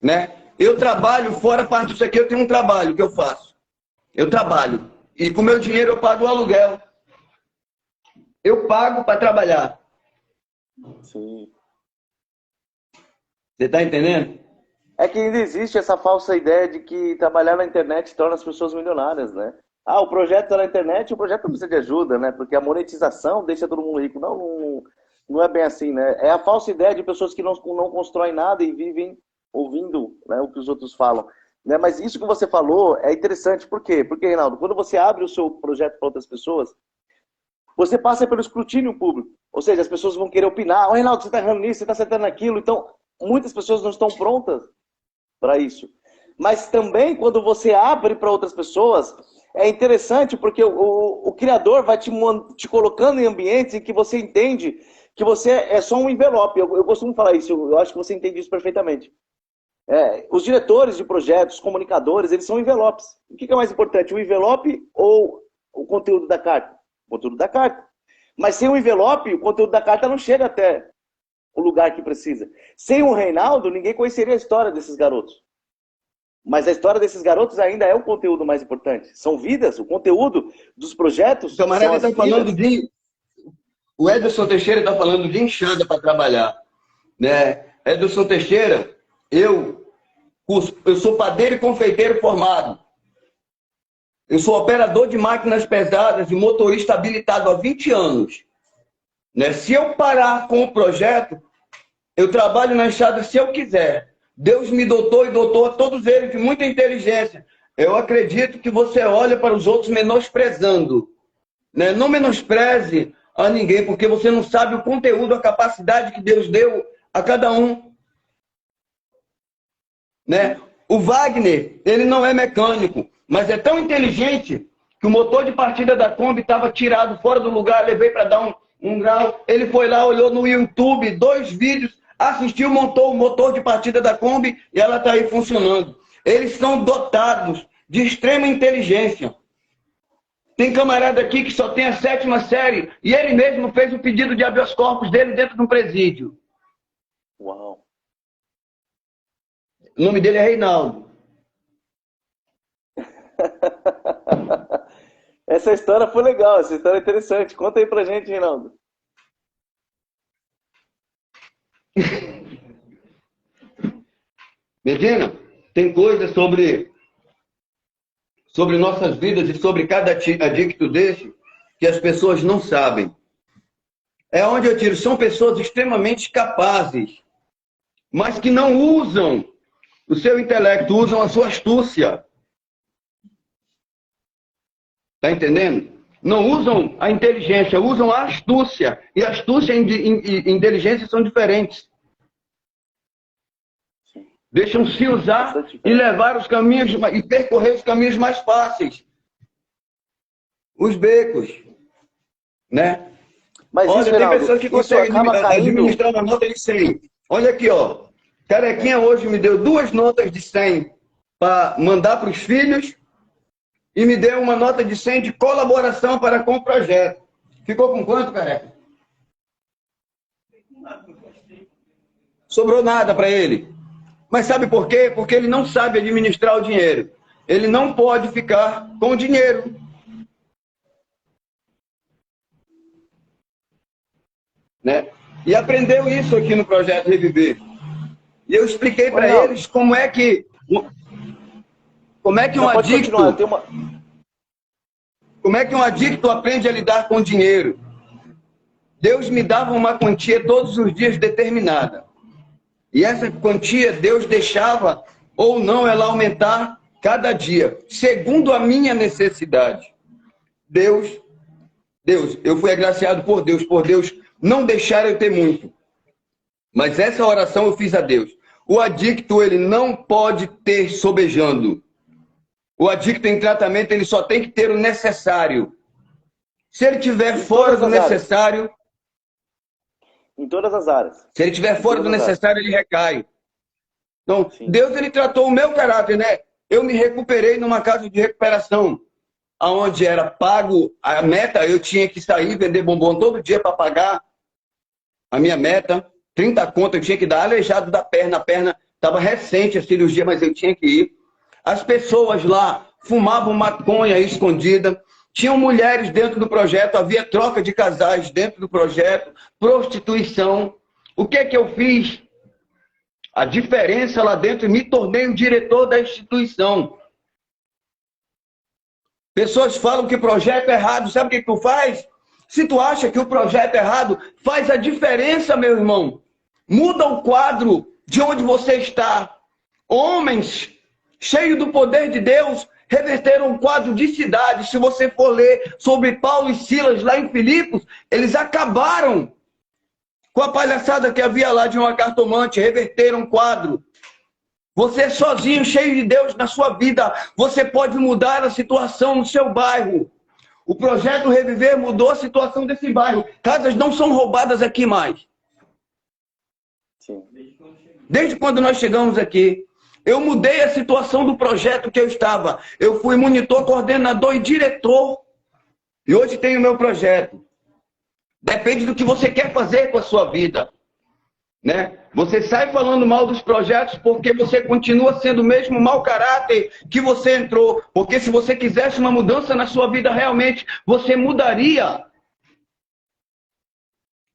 Né? Eu trabalho, fora parte disso aqui, eu tenho um trabalho que eu faço. Eu trabalho. E com meu dinheiro eu pago o aluguel. Eu pago para trabalhar. Sim. Você está entendendo? É que ainda existe essa falsa ideia de que trabalhar na internet torna as pessoas milionárias, né? O projeto está na internet, o projeto não precisa de ajuda, né? Porque a monetização deixa todo mundo rico. Não é bem assim, né? É a falsa ideia de pessoas que não constroem nada e vivem ouvindo, né, o que os outros falam. Né? Mas isso que você falou é interessante. Por quê? Porque, Reinaldo, quando você abre o seu projeto para outras pessoas, você passa pelo escrutínio público. Ou seja, as pessoas vão querer opinar. Reinaldo, você está errando nisso, você está acertando naquilo. Então, muitas pessoas não estão prontas para isso. Mas também, quando você abre para outras pessoas, é interessante porque o Criador vai te colocando em ambientes em que você entende que você é só um envelope. Eu costumo falar isso, eu acho que você entende isso perfeitamente. Os diretores de projetos, os comunicadores, eles são envelopes. O que é mais importante, o envelope ou o conteúdo da carta? O conteúdo da carta. Mas sem o envelope, o conteúdo da carta não chega até o lugar que precisa. Sem o Reinaldo, ninguém conheceria a história desses garotos. Mas a história desses garotos ainda é o conteúdo mais importante. São vidas, o conteúdo dos projetos. O camarada está falando de... O Ederson Teixeira está falando de enxada para trabalhar. Né? Ederson Teixeira, eu sou padeiro e confeiteiro formado. Eu sou operador de máquinas pesadas e motorista habilitado há 20 anos. Né? Se eu parar com o projeto, eu trabalho na enxada se eu quiser. Deus me dotou e dotou a todos eles de muita inteligência. Eu acredito que você olha para os outros menosprezando. Né? Não menospreze a ninguém, porque você não sabe o conteúdo, a capacidade que Deus deu a cada um. Né? O Wagner, ele não é mecânico, mas é tão inteligente que o motor de partida da Kombi estava tirado fora do lugar, levei para dar um grau. Ele foi lá, olhou no YouTube, 2 vídeos, assistiu, montou o motor de partida da Kombi e ela está aí funcionando. Eles são dotados de extrema inteligência. Tem camarada aqui que só tem a 7ª série e ele mesmo fez o pedido de habeas corpus dele dentro de um presídio. Uau! O nome dele é Reinaldo. Essa história foi legal, essa história é interessante. Conta aí pra gente, Reinaldo. Medina, tem coisas sobre nossas vidas e sobre cada adicto desse que as pessoas não sabem. É onde eu tiro. São pessoas extremamente capazes, mas que não usam o seu intelecto, usam a sua astúcia. Está entendendo? Não usam a inteligência, usam a astúcia. E astúcia e inteligência são diferentes. Deixam-se usar e levar os caminhos, e percorrer os caminhos mais fáceis. Os becos. Né? Mas olha, isso, tem Reinaldo, pessoas que conseguem administrar uma nota de 100. Olha aqui, ó. Carequinha hoje me deu 2 notas de 100 para mandar para os filhos e me deu uma nota de 100 de colaboração para com o projeto. Ficou com quanto, Careca? Sobrou nada para ele. Mas sabe por quê? Porque ele não sabe administrar o dinheiro. Ele não pode ficar com o dinheiro. Né? E aprendeu isso aqui no projeto Reviver. E eu expliquei para eles como é que um adicto, como é que um adicto aprende a lidar com o dinheiro. Deus me dava uma quantia todos os dias determinada. E essa quantia Deus deixava ou não ela aumentar cada dia, segundo a minha necessidade. Deus, eu fui agraciado por Deus não deixar eu ter muito. Mas essa oração eu fiz a Deus. O adicto, ele não pode ter sobejando. O adicto em tratamento, ele só tem que ter o necessário. Se ele tiver fora do necessário... Em todas as áreas. Se ele tiver fora do necessário, ele recai. Então, sim, Deus, ele tratou o meu caráter, né? Eu me recuperei numa casa de recuperação, onde era pago a meta, eu tinha que sair, vender bombom todo dia para pagar a minha meta. 30 contas eu tinha que dar, aleijado da perna. A perna estava recente a cirurgia, mas eu tinha que ir. As pessoas lá fumavam maconha escondida. Tinham mulheres dentro do projeto, havia troca de casais dentro do projeto, prostituição. O que é que eu fiz? A diferença lá dentro, me tornei o diretor da instituição. Pessoas falam que o projeto é errado, sabe o que tu faz? Se tu acha que o projeto é errado, faz a diferença, meu irmão. Muda o quadro de onde você está. Homens cheios do poder de Deus reverteram um quadro de cidade. Se você for ler sobre Paulo e Silas lá em Filipos, eles acabaram com a palhaçada que havia lá de uma cartomante, reverteram um quadro. Você sozinho, cheio de Deus na sua vida, você pode mudar a situação no seu bairro. O projeto Reviver mudou a situação desse bairro. Casas não são roubadas aqui mais. Sim. Desde quando nós chegamos aqui, eu mudei a situação do projeto que eu estava. Eu fui monitor, coordenador e diretor. E hoje tenho o meu projeto. Depende do que você quer fazer com a sua vida. Né? Você sai falando mal dos projetos porque você continua sendo o mesmo mau caráter que você entrou. Porque se você quisesse uma mudança na sua vida realmente, você mudaria.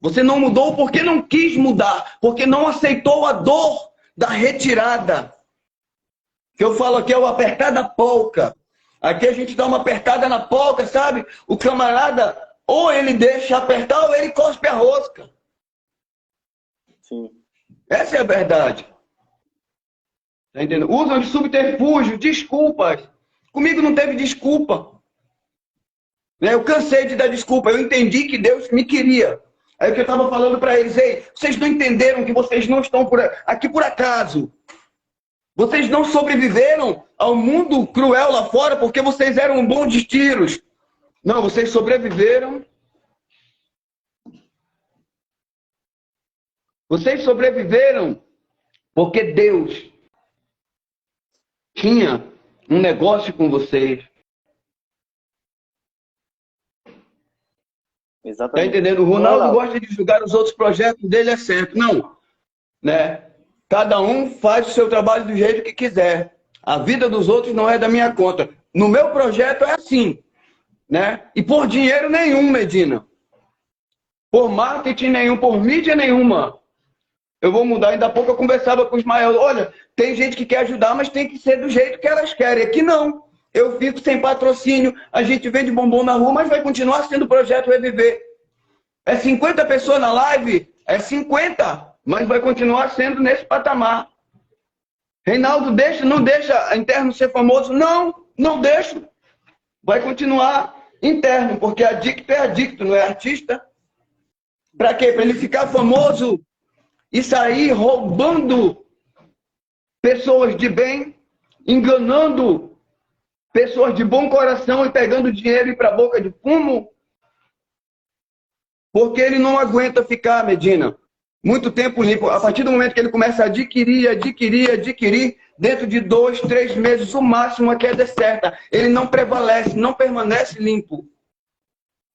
Você não mudou porque não quis mudar, porque não aceitou a dor da retirada. Que eu falo aqui é o apertar da polca. Aqui a gente dá uma apertada na polca, sabe? O camarada, ou ele deixa apertar ou ele cospe a rosca. Sim. Essa é a verdade. Tá entendendo? Usam de subterfúgio, desculpas. Comigo não teve desculpa. Eu cansei de dar desculpa. Eu entendi que Deus me queria. Aí o que eu estava falando para eles, ei, vocês não entenderam que vocês não estão aqui por acaso. Vocês não sobreviveram ao mundo cruel lá fora porque vocês eram bons de tiros. Não, vocês sobreviveram. Vocês sobreviveram porque Deus tinha um negócio com vocês. Exatamente. Tá entendendo? O Ronaldo gosta de julgar os outros projetos dele, é certo. Não. Né? Cada um faz o seu trabalho do jeito que quiser. A vida dos outros não é da minha conta. No meu projeto é assim. Né? E por dinheiro nenhum, Medina. Por marketing nenhum, por mídia nenhuma. Eu vou mudar. Ainda há pouco eu conversava com o Ismael. Olha, tem gente que quer ajudar, mas tem que ser do jeito que elas querem. Aqui não. Eu fico sem patrocínio. A gente vende bombom na rua, mas vai continuar sendo o projeto Reviver. É 50 pessoas na live? É 50. Mas vai continuar sendo nesse patamar. Reinaldo, não deixa interno ser famoso? Não, não deixo. Vai continuar interno, porque adicto é adicto, não é artista. Para quê? Para ele ficar famoso e sair roubando pessoas de bem, enganando pessoas de bom coração e pegando dinheiro e ir para a boca de fumo. Porque ele não aguenta ficar, Medina, muito tempo limpo. A partir do momento que ele começa a adquirir, dentro de 2, 3 meses, o máximo, a queda é certa. Ele não prevalece, não permanece limpo.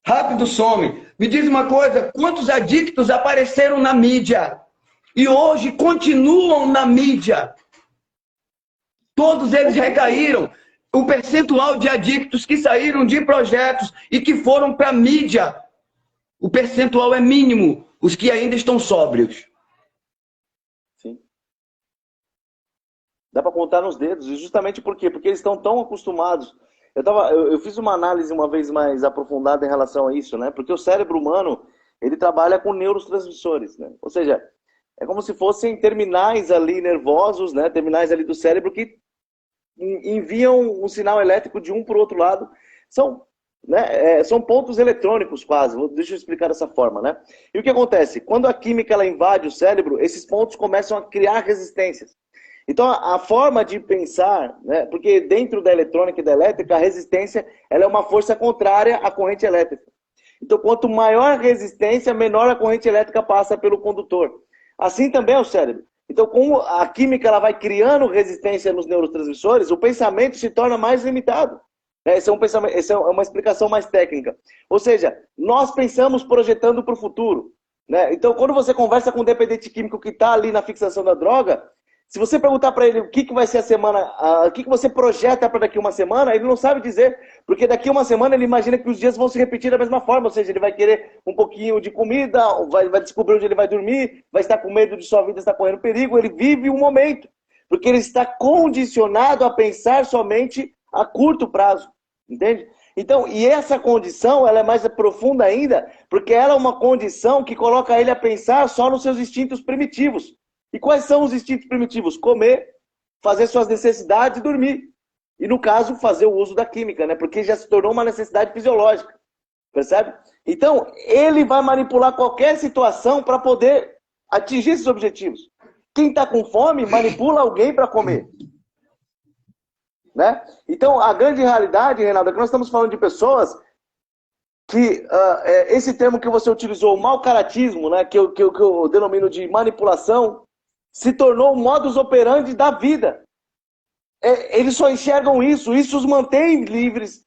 Rápido some. Me diz uma coisa, quantos adictos apareceram na mídia e hoje continuam na mídia? Todos eles recaíram. O percentual de adictos que saíram de projetos e que foram para a mídia, o percentual é mínimo. Os que ainda estão sóbrios. Sim. Dá para contar nos dedos. E justamente por quê? Porque eles estão tão acostumados. Eu fiz uma análise uma vez mais aprofundada em relação a isso, né? Porque o cérebro humano, ele trabalha com neurotransmissores, né? Ou seja, é como se fossem terminais ali nervosos, né? Terminais ali do cérebro que enviam um sinal elétrico de um para o outro lado. São pontos eletrônicos quase, deixa eu explicar dessa forma, né? E o que acontece? Quando a química ela invade o cérebro, esses pontos começam a criar resistências. Então a forma de pensar, né? Porque dentro da eletrônica e da elétrica, a resistência ela é uma força contrária à corrente elétrica. Então quanto maior a resistência, menor a corrente elétrica passa pelo condutor. Assim também é o cérebro. Então como a química ela vai criando resistência nos neurotransmissores, o pensamento se torna mais limitado. Essa é uma explicação mais técnica. Ou seja, nós pensamos projetando para o futuro, né? Então, quando você conversa com um dependente químico que está ali na fixação da droga, se você perguntar para ele o que vai ser a semana, o que você projeta para daqui uma semana, ele não sabe dizer, porque daqui uma semana ele imagina que os dias vão se repetir da mesma forma, ou seja, ele vai querer um pouquinho de comida, vai descobrir onde ele vai dormir, vai estar com medo de sua vida estar correndo perigo, ele vive um momento, porque ele está condicionado a pensar somente a curto prazo, entende? Então, e essa condição, ela é mais profunda ainda, porque ela é uma condição que coloca ele a pensar só nos seus instintos primitivos. E quais são os instintos primitivos? Comer, fazer suas necessidades e dormir. E no caso, fazer o uso da química, né? Porque já se tornou uma necessidade fisiológica, percebe? Então, ele vai manipular qualquer situação para poder atingir esses objetivos. Quem está com fome, manipula alguém para comer. Né? Então, a grande realidade, Reinaldo, é que nós estamos falando de pessoas que esse termo que você utilizou, o mau caratismo, né, que eu denomino de manipulação, se tornou o modus operandi da vida. Eles só enxergam isso os mantém livres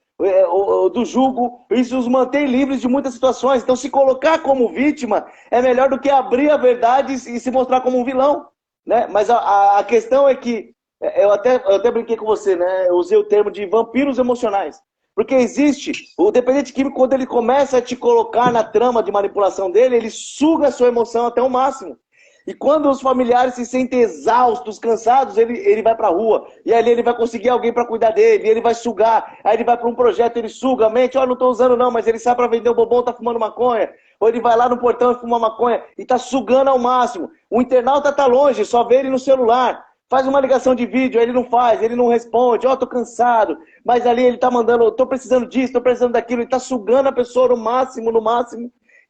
do jugo, isso os mantém livres de muitas situações. Então, se colocar como vítima é melhor do que abrir a verdade e se mostrar como um vilão. Né? Mas a questão é que eu até brinquei com você, né? Eu usei o termo de vampiros emocionais. Porque existe, o dependente químico, quando ele começa a te colocar na trama de manipulação dele, ele suga a sua emoção até o máximo. E quando os familiares se sentem exaustos, cansados, ele vai pra rua. E ali ele vai conseguir alguém para cuidar dele, e ele vai sugar. Aí ele vai para um projeto, ele suga a mente, não tô usando não, mas ele sai para vender o bombom, tá fumando maconha. Ou ele vai lá no portão e fuma maconha, e tá sugando ao máximo. O internauta tá longe, só vê ele no celular. Faz uma ligação de vídeo, aí ele não faz, ele não responde, tô cansado, mas ali ele tá mandando, tô precisando disso, tô precisando daquilo, ele tá sugando a pessoa no máximo,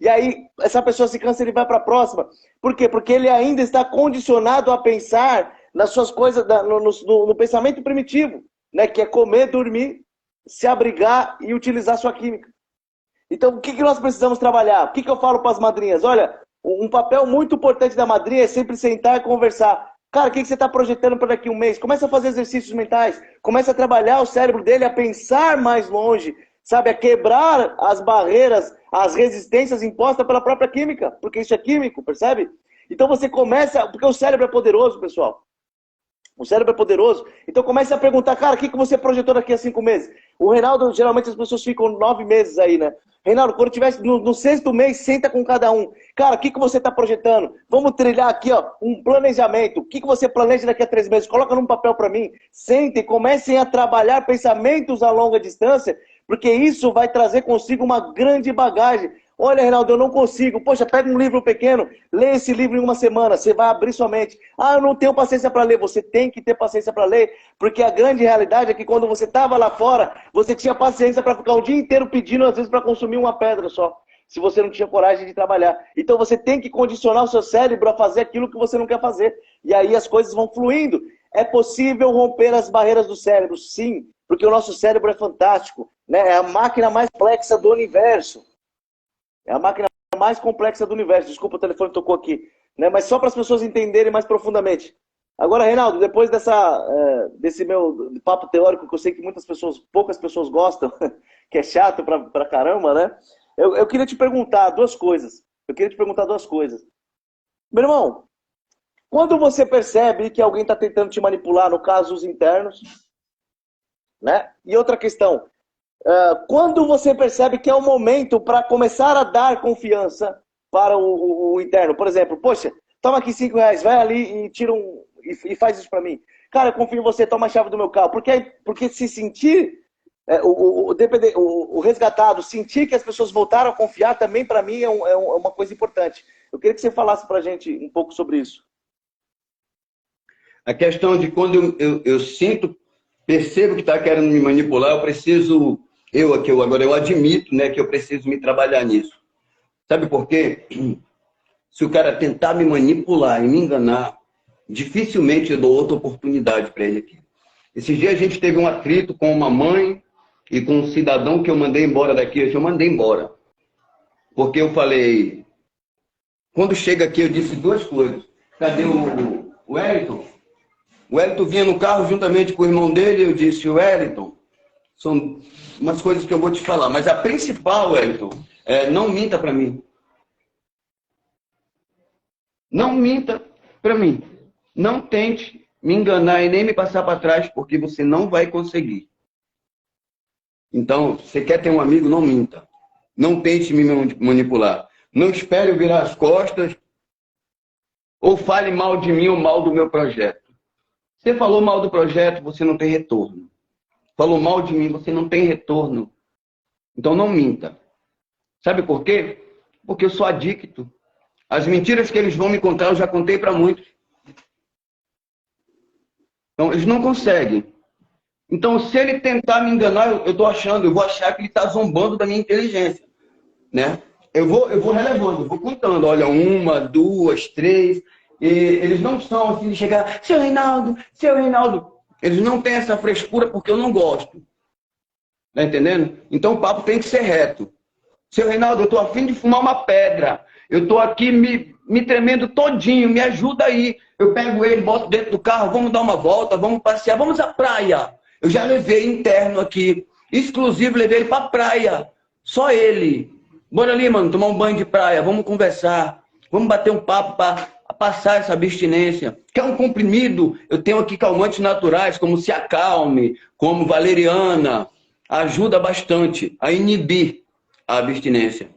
e aí essa pessoa se cansa e ele vai para a próxima. Por quê? Porque ele ainda está condicionado a pensar nas suas coisas, no pensamento primitivo, né? Que é comer, dormir, se abrigar e utilizar sua química. Então, o que nós precisamos trabalhar? O que eu falo para as madrinhas? Olha, um papel muito importante da madrinha é sempre sentar e conversar. Cara, o que você está projetando para daqui a um mês? Começa a fazer exercícios mentais. Começa a trabalhar o cérebro dele, a pensar mais longe. Sabe? A quebrar as barreiras, as resistências impostas pela própria química. Porque isso é químico, percebe? Então você começa... Porque o cérebro é poderoso, pessoal. O cérebro é poderoso. Então comece a perguntar, cara, o que você projetou daqui a 5 meses? O Reinaldo, geralmente as pessoas ficam 9 meses aí, né? Reinaldo, quando tiver no 6º mês, senta com cada um. Cara, o que você está projetando? Vamos trilhar aqui, ó, um planejamento. O que você planeja daqui a 3 meses? Coloca num papel para mim. Sentem, comecem a trabalhar pensamentos a longa distância, porque isso vai trazer consigo uma grande bagagem. Olha, Reinaldo, eu não consigo. Poxa, pega um livro pequeno, lê esse livro em uma semana, você vai abrir sua mente. Ah, eu não tenho paciência para ler. Você tem que ter paciência para ler, porque a grande realidade é que quando você estava lá fora, você tinha paciência para ficar o dia inteiro pedindo, às vezes, para consumir uma pedra só, se você não tinha coragem de trabalhar. Então você tem que condicionar o seu cérebro a fazer aquilo que você não quer fazer. E aí as coisas vão fluindo. É possível romper as barreiras do cérebro, sim, porque o nosso cérebro é fantástico, né? É a máquina mais complexa do universo. É a máquina mais complexa do universo. Desculpa, o telefone tocou aqui. Né? Mas só para as pessoas entenderem mais profundamente. Agora, Reinaldo, depois desse meu papo teórico, que eu sei que poucas pessoas gostam, que é chato pra caramba, né? Eu queria te perguntar duas coisas. Meu irmão, quando você percebe que alguém está tentando te manipular, no caso, os internos, né? E outra questão, quando você percebe que é o momento para começar a dar confiança para o interno? Por exemplo, poxa, toma aqui R$5, vai ali e tira e faz isso para mim. Cara, eu confio em você, toma a chave do meu carro. Porque se sentir, o resgatado, sentir que as pessoas voltaram a confiar, também para mim é uma coisa importante. Eu queria que você falasse para a gente um pouco sobre isso. A questão de quando eu sinto, percebo que está querendo me manipular, eu admito, né, que eu preciso me trabalhar nisso. Sabe por quê? Se o cara tentar me manipular e me enganar, dificilmente eu dou outra oportunidade para ele aqui. Esses dias a gente teve um atrito com uma mãe e com um cidadão que eu mandei embora daqui. Eu mandei embora. Porque eu falei... Quando chega aqui, eu disse duas coisas. Cadê o Wellington? O Wellington vinha no carro juntamente com o irmão dele. Eu disse, Wellington, são umas coisas que eu vou te falar. Mas a principal, Wellington, não minta para mim. Não minta para mim. Não tente me enganar e nem me passar para trás, porque você não vai conseguir. Então, você quer ter um amigo, não minta. Não tente me manipular. Não espere eu virar as costas ou fale mal de mim ou mal do meu projeto. Você falou mal do projeto, você não tem retorno. Falou mal de mim, você não tem retorno. Então não minta. Sabe por quê? Porque eu sou adicto. As mentiras que eles vão me contar, eu já contei para muitos. Então eles não conseguem. Então se ele tentar me enganar, eu vou achar que ele está zombando da minha inteligência. Né? Eu vou relevando, eu vou contando. Olha, 1, 2, 3... E eles não são assim de chegar, seu Reinaldo. Eles não têm essa frescura porque eu não gosto. Tá entendendo? Então o papo tem que ser reto. Seu Reinaldo, eu tô a fim de fumar uma pedra. Eu tô aqui me tremendo todinho, me ajuda aí. Eu pego ele, boto dentro do carro, vamos dar uma volta, vamos passear, vamos à praia. Eu já levei interno aqui, exclusivo, levei ele pra praia. Só ele. Bora ali, mano, tomar um banho de praia, vamos conversar. Vamos bater um papo para passar essa abstinência. Quer um comprimido? Eu tenho aqui calmantes naturais, como Ciacalme, como valeriana. Ajuda bastante a inibir a abstinência.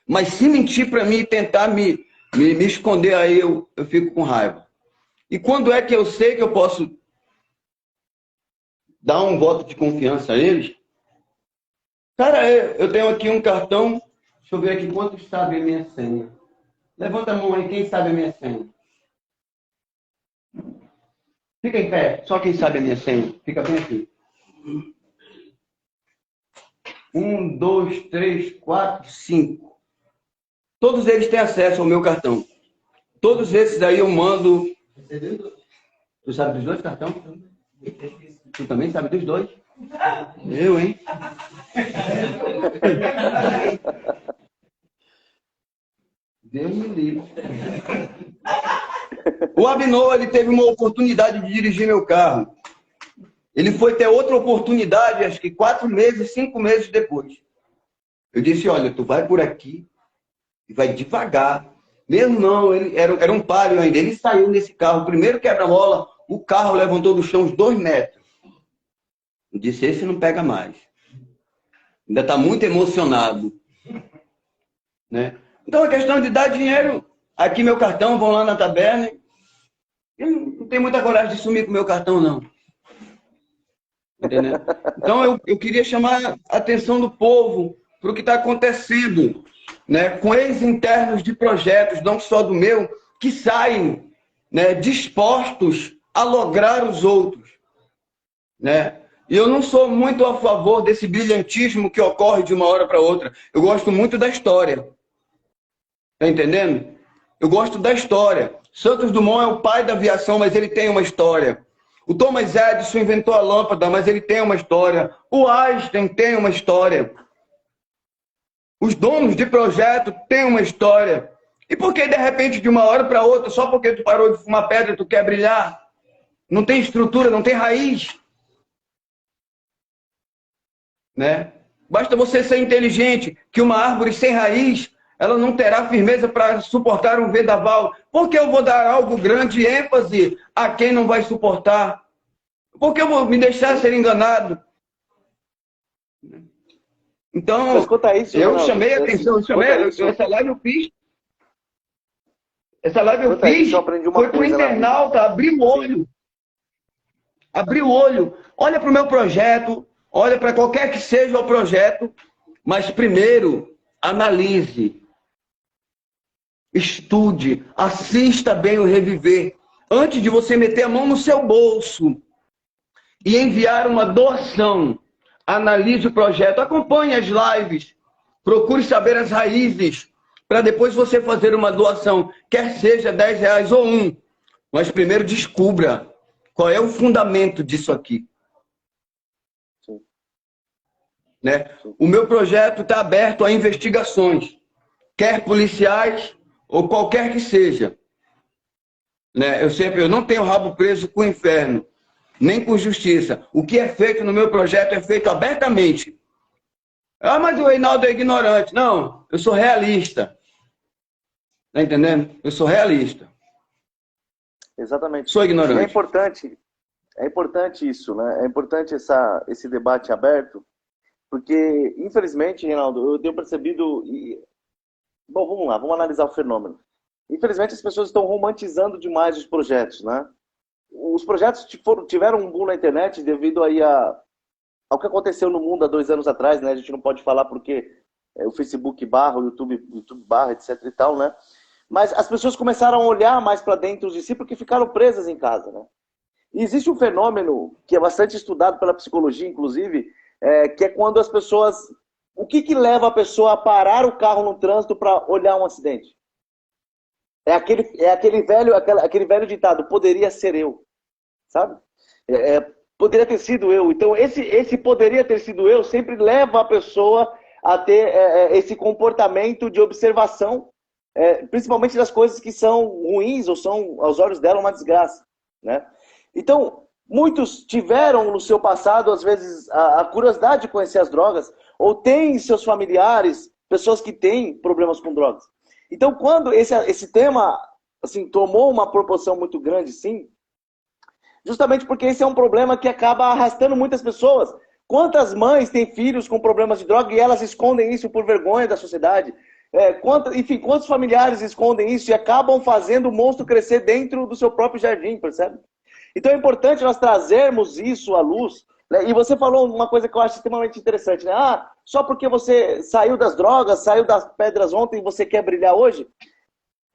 Mas se mentir para mim e tentar me esconder, aí eu fico com raiva. E quando é que eu sei que eu posso dar um voto de confiança a eles? Cara, eu tenho aqui um cartão. Deixa eu ver aqui quantos sabem a minha senha. Levanta a mão aí, quem sabe a minha senha? Fica em pé, só quem sabe a minha senha. Fica bem aqui. 1, 2, 3, 4, 5. Todos eles têm acesso ao meu cartão. Todos esses aí eu mando... Tu sabe dos dois cartões? Tu também sabe dos dois? Eu, hein? Deus me livre. O Abinô, ele teve uma oportunidade de dirigir meu carro. Ele foi ter outra oportunidade, acho que 4 meses, 5 meses depois. Eu disse, olha, tu vai por aqui e vai devagar. Mesmo não, ele era um Palio ainda. Ele saiu nesse carro, o primeiro quebra-mola, o carro levantou do chão uns 2 metros. Eu disse, esse não pega mais. Ainda está muito emocionado. Né? Então, a questão de dar dinheiro, aqui meu cartão, vão lá na taberna. Eu não tenho muita coragem de sumir com meu cartão, não. Entendeu? Então, eu queria chamar a atenção do povo para o que está acontecendo, né, com ex-internos de projetos, não só do meu, que saem, né, dispostos a lograr os outros, né? E eu não sou muito a favor desse brilhantismo que ocorre de uma hora para outra. Eu gosto muito da história. Tá entendendo? Eu gosto da história. Santos Dumont é o pai da aviação, mas ele tem uma história. O Thomas Edison inventou a lâmpada, mas ele tem uma história. O Einstein tem uma história. Os donos de projeto têm uma história. E por que, de repente, de uma hora para outra, só porque tu parou de fumar pedra, tu quer brilhar? Não tem estrutura, não tem raiz. Né? Basta você ser inteligente, que uma árvore sem raiz, ela não terá firmeza para suportar um vendaval. Por que eu vou dar algo grande ênfase a quem não vai suportar? Por que eu vou me deixar ser enganado? Então, isso, eu Ronaldo, chamei a atenção, essa live eu fiz. Essa live eu fiz, foi para o internauta abrir o olho. Abrir o olho. Olha para o meu projeto, olha para qualquer que seja o projeto, mas primeiro, analise. Estude, assista bem o Reviver. Antes de você meter a mão no seu bolso e enviar uma doação, analise o projeto, acompanhe as lives, procure saber as raízes, para depois você fazer uma doação, quer seja R$10 ou um. Mas primeiro descubra qual é o fundamento disso aqui. Sim. Né? O meu projeto está aberto a investigações, quer policiais ou qualquer que seja. Né? Eu não tenho rabo preso com o inferno, nem com justiça. O que é feito no meu projeto é feito abertamente. Ah, mas o Reinaldo é ignorante. Não, eu sou realista. Tá entendendo? Eu sou realista. Exatamente. Sou ignorante. É importante isso, né? É importante esse debate aberto, porque, infelizmente, Reinaldo, eu tenho percebido... Bom, vamos lá, vamos analisar o fenômeno. Infelizmente, as pessoas estão romantizando demais os projetos, né? Os projetos tiveram um boom na internet devido aí ao que aconteceu no mundo há 2 anos atrás, né? A gente não pode falar porque o Facebook barra, o YouTube barra, etc e tal, né? Mas as pessoas começaram a olhar mais para dentro de si porque ficaram presas em casa, né? E existe um fenômeno que é bastante estudado pela psicologia, inclusive, que é quando as pessoas... O que leva a pessoa a parar o carro no trânsito para olhar um acidente? É aquele velho ditado, poderia ser eu, sabe? Poderia ter sido eu. Então, esse poderia ter sido eu sempre leva a pessoa a ter esse comportamento de observação, principalmente das coisas que são ruins ou são, aos olhos dela, uma desgraça, né? Então, muitos tiveram no seu passado, às vezes, a curiosidade de conhecer as drogas, ou têm seus familiares, pessoas que têm problemas com drogas. Então, quando esse tema assim, tomou uma proporção muito grande, sim, justamente porque esse é um problema que acaba arrastando muitas pessoas. Quantas mães têm filhos com problemas de droga e elas escondem isso por vergonha da sociedade? Quantos familiares escondem isso e acabam fazendo o monstro crescer dentro do seu próprio jardim, percebe? Então é importante nós trazermos isso à luz. Né? E você falou uma coisa que eu acho extremamente interessante, né? Ah, só porque você saiu das drogas, saiu das pedras ontem e você quer brilhar hoje?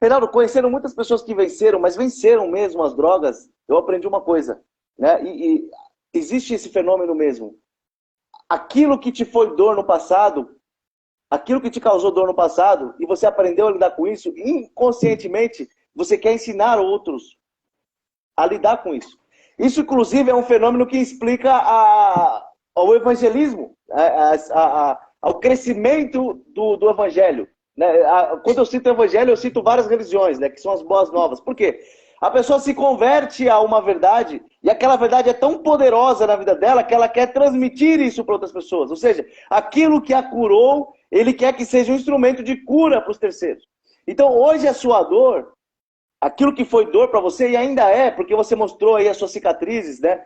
Reinaldo, conhecendo muitas pessoas que venceram, mas venceram mesmo as drogas, eu aprendi uma coisa, né? E existe esse fenômeno mesmo. Aquilo que te foi dor no passado, aquilo que te causou dor no passado, e você aprendeu a lidar com isso, inconscientemente, você quer ensinar outros a lidar com isso. Isso, inclusive, é um fenômeno que explica ao evangelismo, ao crescimento do evangelho. Né? Quando eu cito o evangelho, eu cito várias religiões, né? Que são as boas novas. Por quê? A pessoa se converte a uma verdade, e aquela verdade é tão poderosa na vida dela que ela quer transmitir isso para outras pessoas. Ou seja, aquilo que a curou, ele quer que seja um instrumento de cura para os terceiros. Então, hoje a sua dor, aquilo que foi dor para você, e ainda é, porque você mostrou aí as suas cicatrizes, né?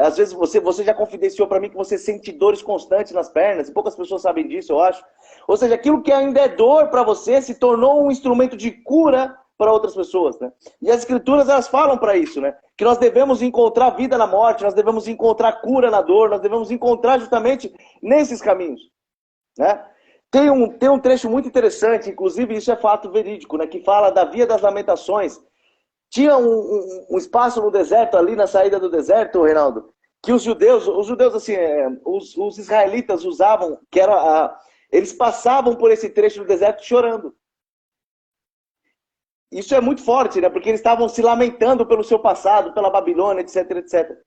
Às vezes você já confidenciou para mim que você sente dores constantes nas pernas, e poucas pessoas sabem disso, eu acho. Ou seja, aquilo que ainda é dor para você se tornou um instrumento de cura para outras pessoas, né? E as escrituras, elas falam para isso, né? Que nós devemos encontrar vida na morte, nós devemos encontrar cura na dor, nós devemos encontrar justamente nesses caminhos, né? Tem um trecho muito interessante, inclusive isso é fato verídico, né, que fala da Via das Lamentações. Tinha um espaço no deserto, ali na saída do deserto, Reinaldo, que os judeus assim, os israelitas usavam, que era eles passavam por esse trecho do deserto chorando. Isso é muito forte, né? Porque eles estavam se lamentando pelo seu passado, pela Babilônia, etc, etc.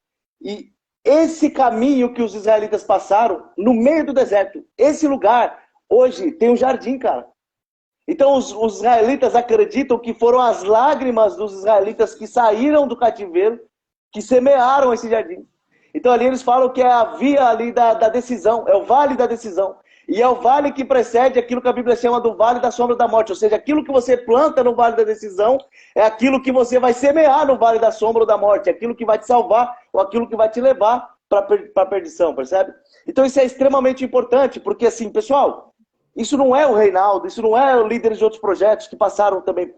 E esse caminho que os israelitas passaram, no meio do deserto, esse lugar, hoje, tem um jardim, cara. Então os israelitas acreditam que foram as lágrimas dos israelitas que saíram do cativeiro, que semearam esse jardim. Então ali eles falam que é a via ali da decisão, é o vale da decisão. E é o vale que precede aquilo que a Bíblia chama do vale da sombra da morte. Ou seja, aquilo que você planta no vale da decisão é aquilo que você vai semear no vale da sombra ou da morte. É aquilo que vai te salvar ou aquilo que vai te levar para a perdição, percebe? Então isso é extremamente importante, porque assim, pessoal, isso não é o Reinaldo, isso não é o líder de outros projetos que passaram também.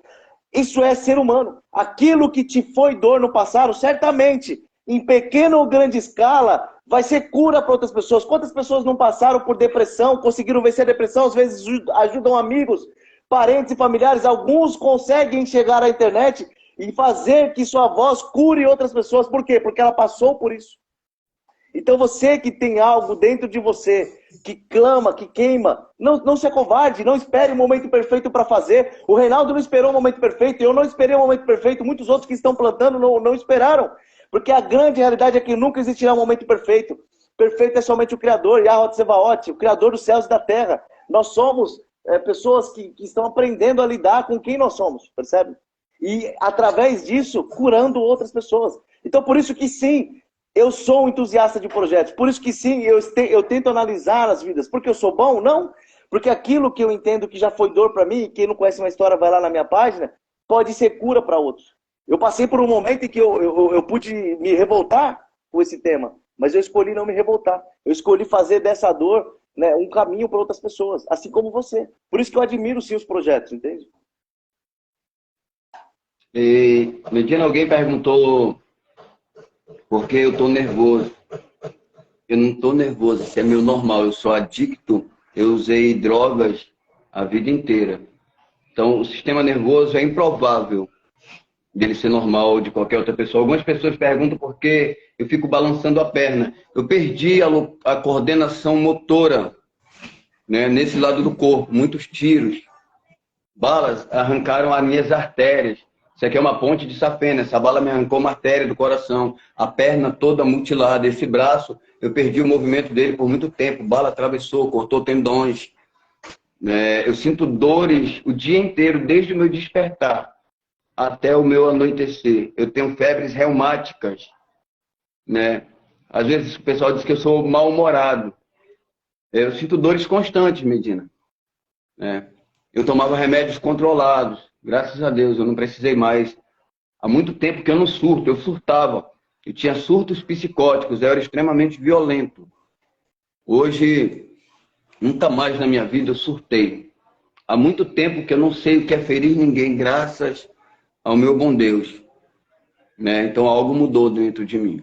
Isso é ser humano. Aquilo que te foi dor no passado, certamente, em pequena ou grande escala, vai ser cura para outras pessoas. Quantas pessoas não passaram por depressão, conseguiram vencer a depressão, às vezes ajudam amigos, parentes e familiares. Alguns conseguem chegar à internet e fazer que sua voz cure outras pessoas. Por quê? Porque ela passou por isso. Então você que tem algo dentro de você, que clama, que queima, não se acovarde, não espere o momento perfeito para fazer. O Reinaldo não esperou o momento perfeito, eu não esperei o momento perfeito, muitos outros que estão plantando não esperaram. Porque a grande realidade é que nunca existirá um momento perfeito. Perfeito é somente o Criador, Yahweh Tsevaot, o Criador dos céus e da terra. Nós somos pessoas que estão aprendendo a lidar com quem nós somos, percebe? E através disso, curando outras pessoas. Então por isso que sim, eu sou um entusiasta de projetos. Por isso que sim, eu tento analisar as vidas. Porque eu sou bom? Não. Porque aquilo que eu entendo que já foi dor para mim, quem não conhece uma história vai lá na minha página, pode ser cura para outros. Eu passei por um momento em que eu pude me revoltar com esse tema, mas eu escolhi não me revoltar. Eu escolhi fazer dessa dor, né, um caminho para outras pessoas, assim como você. Por isso que eu admiro sim os projetos, entende? E, Medina, alguém perguntou por que eu estou nervoso. Eu não estou nervoso, isso é meu normal. Eu sou adicto, eu usei drogas a vida inteira. Então, o sistema nervoso é improvável dele ser normal de qualquer outra pessoa. Algumas pessoas perguntam por que eu fico balançando a perna. Eu perdi a coordenação motora, né, nesse lado do corpo. Muitos tiros, balas arrancaram as minhas artérias. Isso aqui é uma ponte de safena. Essa bala me arrancou uma artéria do coração. A perna toda mutilada. Esse braço, eu perdi o movimento dele por muito tempo. Bala atravessou, cortou tendões. Eu sinto dores o dia inteiro, desde o meu despertar até o meu anoitecer. Eu tenho febres reumáticas, né? Às vezes o pessoal diz que eu sou mal-humorado. Eu sinto dores constantes, Medina. Eu tomava remédios controlados. Graças a Deus, eu não precisei mais. Há muito tempo que eu não surto. Eu surtava. Eu tinha surtos psicóticos. Eu era extremamente violento. Hoje, nunca mais na minha vida eu surtei. Há muito tempo que eu não sei o que é ferir ninguém, graças ao meu bom Deus, né? Então algo mudou dentro de mim.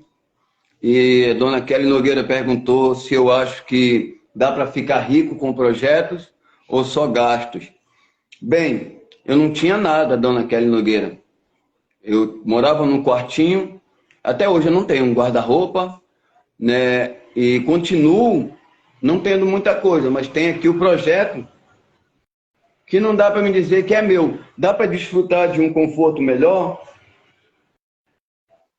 E a dona Kelly Nogueira perguntou se eu acho que dá para ficar rico com projetos ou só gastos. Bem, eu não tinha nada, dona Kelly Nogueira. Eu morava num quartinho, até hoje eu não tenho um guarda-roupa, né? E continuo não tendo muita coisa, mas tem aqui o projeto que não dá para me dizer que é meu. Dá para desfrutar de um conforto melhor?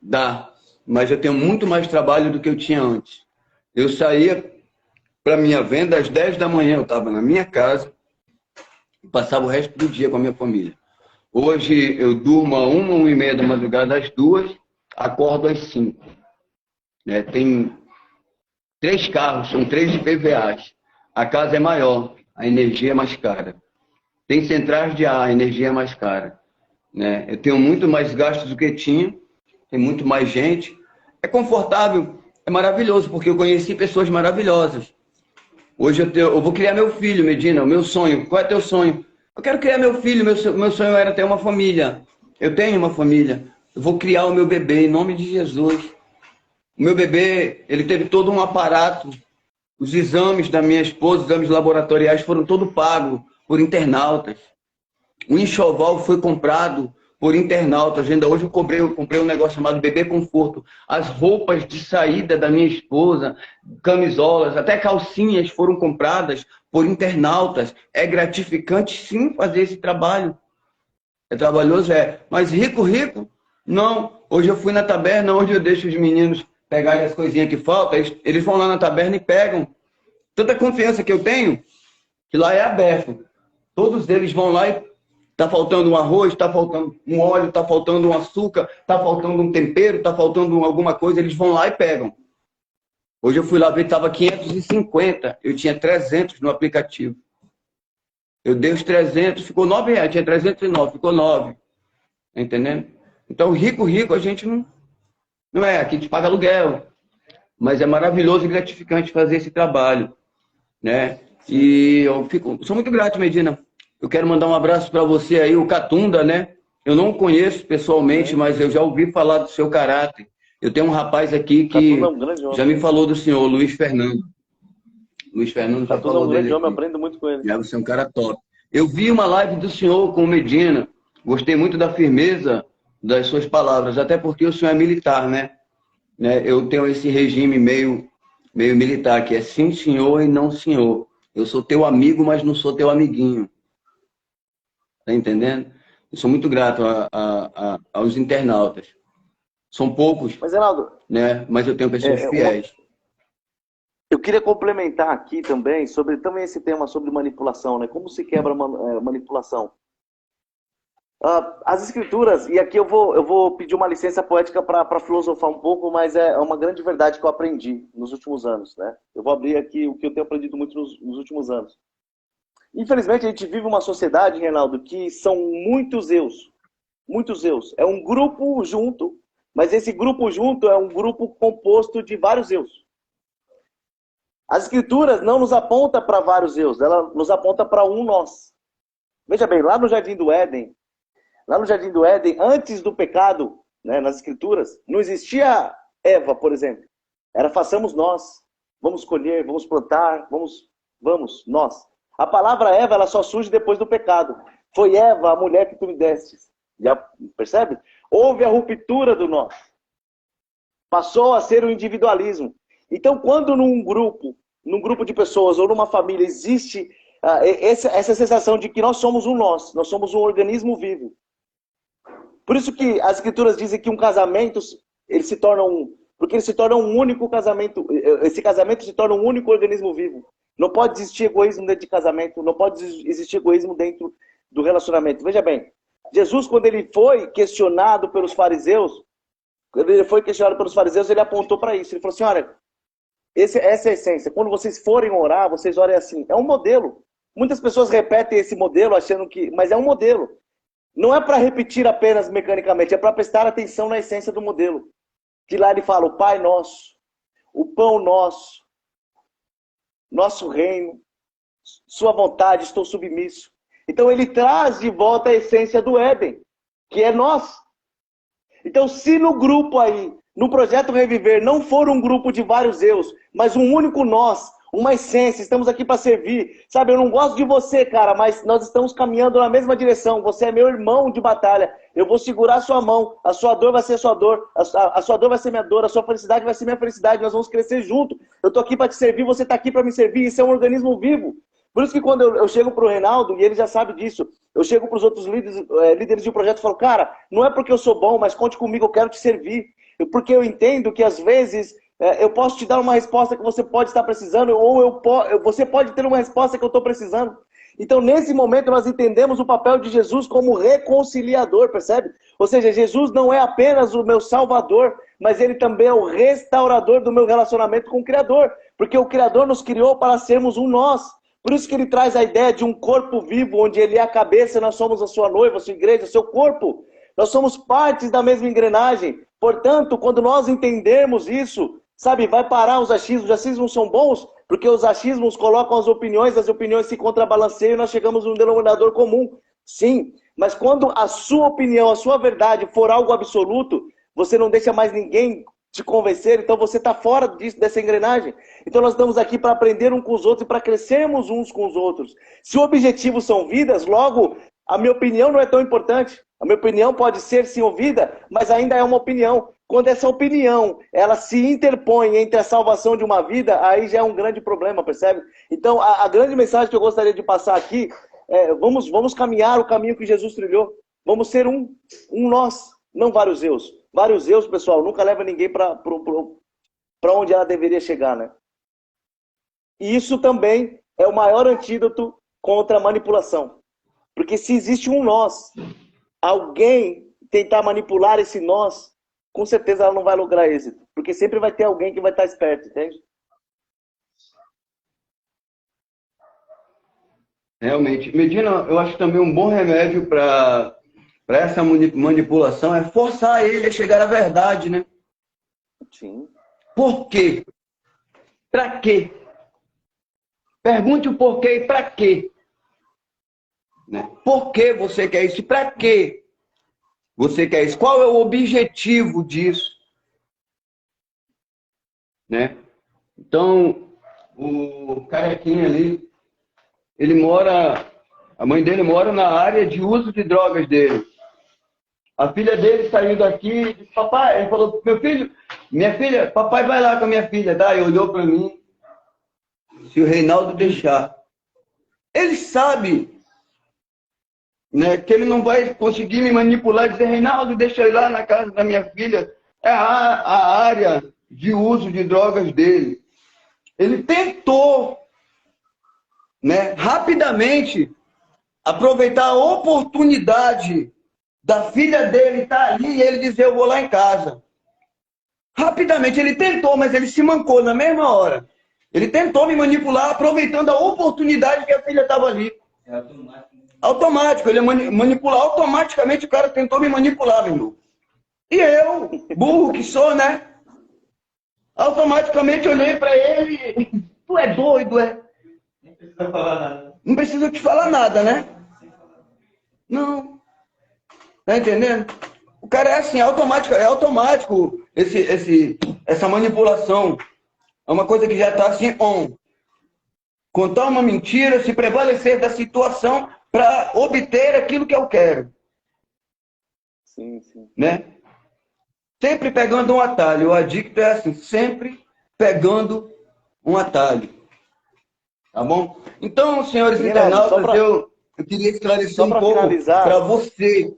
Dá, mas eu tenho muito mais trabalho do que eu tinha antes. Eu saía para minha venda às 10 da manhã, eu estava na minha casa e passava o resto do dia com a minha família. Hoje eu durmo a 1, 1h30 da madrugada, às 2, acordo às 5. Tem 3 carros, são 3 IPVAs. A casa é maior, a energia é mais cara. Tem centrais de ar, a energia é mais cara, né? Eu tenho muito mais gastos do que tinha, tem muito mais gente. É confortável, é maravilhoso, porque eu conheci pessoas maravilhosas. Hoje eu vou criar meu filho, Medina, o meu sonho. Qual é teu sonho? Eu quero criar meu filho, meu sonho era ter uma família. Eu tenho uma família. Eu vou criar o meu bebê, em nome de Jesus. O meu bebê, ele teve todo um aparato Os exames da minha esposa, os exames laboratoriais foram todos pagos por internautas. O enxoval foi comprado por internautas. Ainda hoje eu comprei um negócio chamado Bebê Conforto. As roupas de saída da minha esposa, camisolas, até calcinhas foram compradas por internautas. É gratificante, sim, fazer esse trabalho. É trabalhoso, é. Mas rico, rico? Não. Hoje eu fui na taberna, onde eu deixo os meninos pegarem as coisinhas que faltam. Eles vão lá na taberna e pegam. Tanta confiança que eu tenho, que lá é aberto. Todos eles vão lá e tá faltando um arroz, tá faltando um óleo, tá faltando um açúcar, tá faltando um tempero, tá faltando alguma coisa, eles vão lá e pegam. Hoje eu fui lá ver, tava 550, eu tinha 300 no aplicativo. Eu dei os 300, ficou R$9, tinha 309, ficou 9. Tá entendendo? Então, rico, rico, a gente não é, aqui a gente paga aluguel. Mas é maravilhoso e gratificante fazer esse trabalho, né? E eu sou muito grato, Medina. Eu quero mandar um abraço para você aí, o Catunda, né? Eu não o conheço pessoalmente, mas eu já ouvi falar do seu caráter. Eu tenho um rapaz aqui que já me falou do senhor, Luiz Fernando. Luiz Fernando já falou dele aqui. Eu aprendo muito com ele. Já você é um cara top. Eu vi uma live do senhor com o Medina. Gostei muito da firmeza das suas palavras, até porque o senhor é militar, né? Eu tenho esse regime meio militar, que é sim, senhor e não, senhor. Eu sou teu amigo, mas não sou teu amiguinho. Tá entendendo? Eu sou muito grato aos internautas. São poucos, mas, Reinaldo, né? Mas eu tenho pessoas fiéis. Eu queria complementar aqui também sobre esse tema sobre manipulação, né? Como se quebra manipulação. As escrituras, e aqui eu vou pedir uma licença poética para filosofar um pouco, mas é uma grande verdade que eu aprendi nos últimos anos, né? Eu vou abrir aqui o que eu tenho aprendido muito nos últimos anos. Infelizmente, a gente vive uma sociedade, Reinaldo, que são muitos eus. Muitos eus. É um grupo junto, mas esse grupo junto é um grupo composto de vários eus. As escrituras não nos apontam para vários eus, ela nos aponta para um nós. Veja bem, lá no Jardim do Éden, antes do pecado, né, nas escrituras, não existia Eva, por exemplo. Era façamos nós. Vamos colher, vamos plantar, vamos, nós. A palavra Eva, ela só surge depois do pecado. Foi Eva, a mulher que tu me deste. Já percebe? Houve a ruptura do nós. Passou a ser o individualismo. Então, quando num grupo de pessoas ou numa família existe essa sensação de que nós somos um nós somos um organismo vivo. Por isso que as escrituras dizem que um casamento, ele se torna porque ele se torna um único casamento, esse casamento se torna um único organismo vivo. Não pode existir egoísmo dentro de casamento, não pode existir egoísmo dentro do relacionamento. Veja bem, Jesus, quando ele foi questionado pelos fariseus, ele apontou para isso. Ele falou assim, olha, essa é a essência. Quando vocês forem orar, vocês orem assim. É um modelo. Muitas pessoas repetem esse modelo achando que... Mas é um modelo. Não é para repetir apenas mecanicamente, é para prestar atenção na essência do modelo. Que lá ele fala, o Pai nosso, o pão nosso, nosso reino, sua vontade, estou submisso. Então ele traz de volta a essência do Éden, que é nós. Então se no grupo aí, no Projeto Reviver, não for um grupo de vários eus, mas um único nós, uma essência, estamos aqui para servir. Sabe, eu não gosto de você, cara, mas nós estamos caminhando na mesma direção. Você é meu irmão de batalha. Eu vou segurar a sua mão. A sua dor vai ser a sua dor. A sua dor vai ser minha dor. A sua felicidade vai ser minha felicidade. Nós vamos crescer junto. Eu estou aqui para te servir, você está aqui para me servir. Isso é um organismo vivo. Por isso que quando eu chego para o Reinaldo, e ele já sabe disso, eu chego para os outros líderes de um projeto e falo, cara, não é porque eu sou bom, mas conte comigo, eu quero te servir. Porque eu entendo que às vezes eu posso te dar uma resposta que você pode estar precisando, ou você pode ter uma resposta que eu estou precisando. Então, nesse momento, nós entendemos o papel de Jesus como reconciliador, percebe? Ou seja, Jesus não é apenas o meu salvador, mas ele também é o restaurador do meu relacionamento com o Criador. Porque o Criador nos criou para sermos um nós. Por isso que ele traz a ideia de um corpo vivo, onde ele é a cabeça, nós somos a sua noiva, a sua igreja, o seu corpo. Nós somos partes da mesma engrenagem. Portanto, quando nós entendermos isso, sabe, vai parar os achismos. Os achismos são bons porque os achismos colocam as opiniões se contrabalanceiam e nós chegamos num denominador comum. Sim, mas quando a sua opinião, a sua verdade for algo absoluto, você não deixa mais ninguém te convencer, então você está fora disso, dessa engrenagem. Então nós estamos aqui para aprender uns com os outros e para crescermos uns com os outros. Se o objetivo são vidas, logo, a minha opinião não é tão importante. A minha opinião pode ser sim ouvida, mas ainda é uma opinião. Quando essa opinião, ela se interpõe entre a salvação de uma vida, aí já é um grande problema, percebe? Então, a grande mensagem que eu gostaria de passar aqui é, vamos caminhar o caminho que Jesus trilhou. Vamos ser um nós, não vários eus. Vários eus, pessoal, nunca leva ninguém para onde ela deveria chegar, né? E isso também é o maior antídoto contra a manipulação. Porque se existe um nós, alguém tentar manipular esse nós, com certeza ela não vai lograr êxito. Porque sempre vai ter alguém que vai estar esperto, entende? Realmente. Medina, eu acho também um bom remédio para essa manipulação é forçar ele a chegar à verdade, né? Sim. Por quê? Para quê? Pergunte o porquê e para quê. Né? Por que você quer isso? Para quê você quer isso? Qual é o objetivo disso? Né? Então, o carequinha ali, a mãe dele mora na área de uso de drogas dele. A filha dele saiu daqui e disse, papai, ele falou, meu filho, minha filha, papai vai lá com a minha filha, tá? E olhou para mim, se o Reinaldo deixar. Ele sabe, né, que ele não vai conseguir me manipular e dizer, Reinaldo, deixa eu ir lá na casa da minha filha. É a área de uso de drogas dele. Ele tentou, né, rapidamente aproveitar a oportunidade da filha dele estar ali e ele dizer, eu vou lá em casa. Rapidamente, ele tentou, mas ele se mancou na mesma hora. Ele tentou me manipular, aproveitando a oportunidade que a filha estava ali. É automático. Automático, ele manipular automaticamente, o cara tentou me manipular, meu irmão. E eu, burro que sou, né? Automaticamente olhei para ele e... Tu é doido, é? Nem precisa falar nada. Não precisa te falar nada, né? Não. Tá entendendo? O cara é assim, é automático essa manipulação. É uma coisa que já está assim, on. Contar uma mentira, se prevalecer da situação para obter aquilo que eu quero. Sim, sim. Né? Sempre pegando um atalho. O adicto é assim, sempre pegando um atalho. Tá bom? Então, senhores internautas, eu queria esclarecer um pouco para você.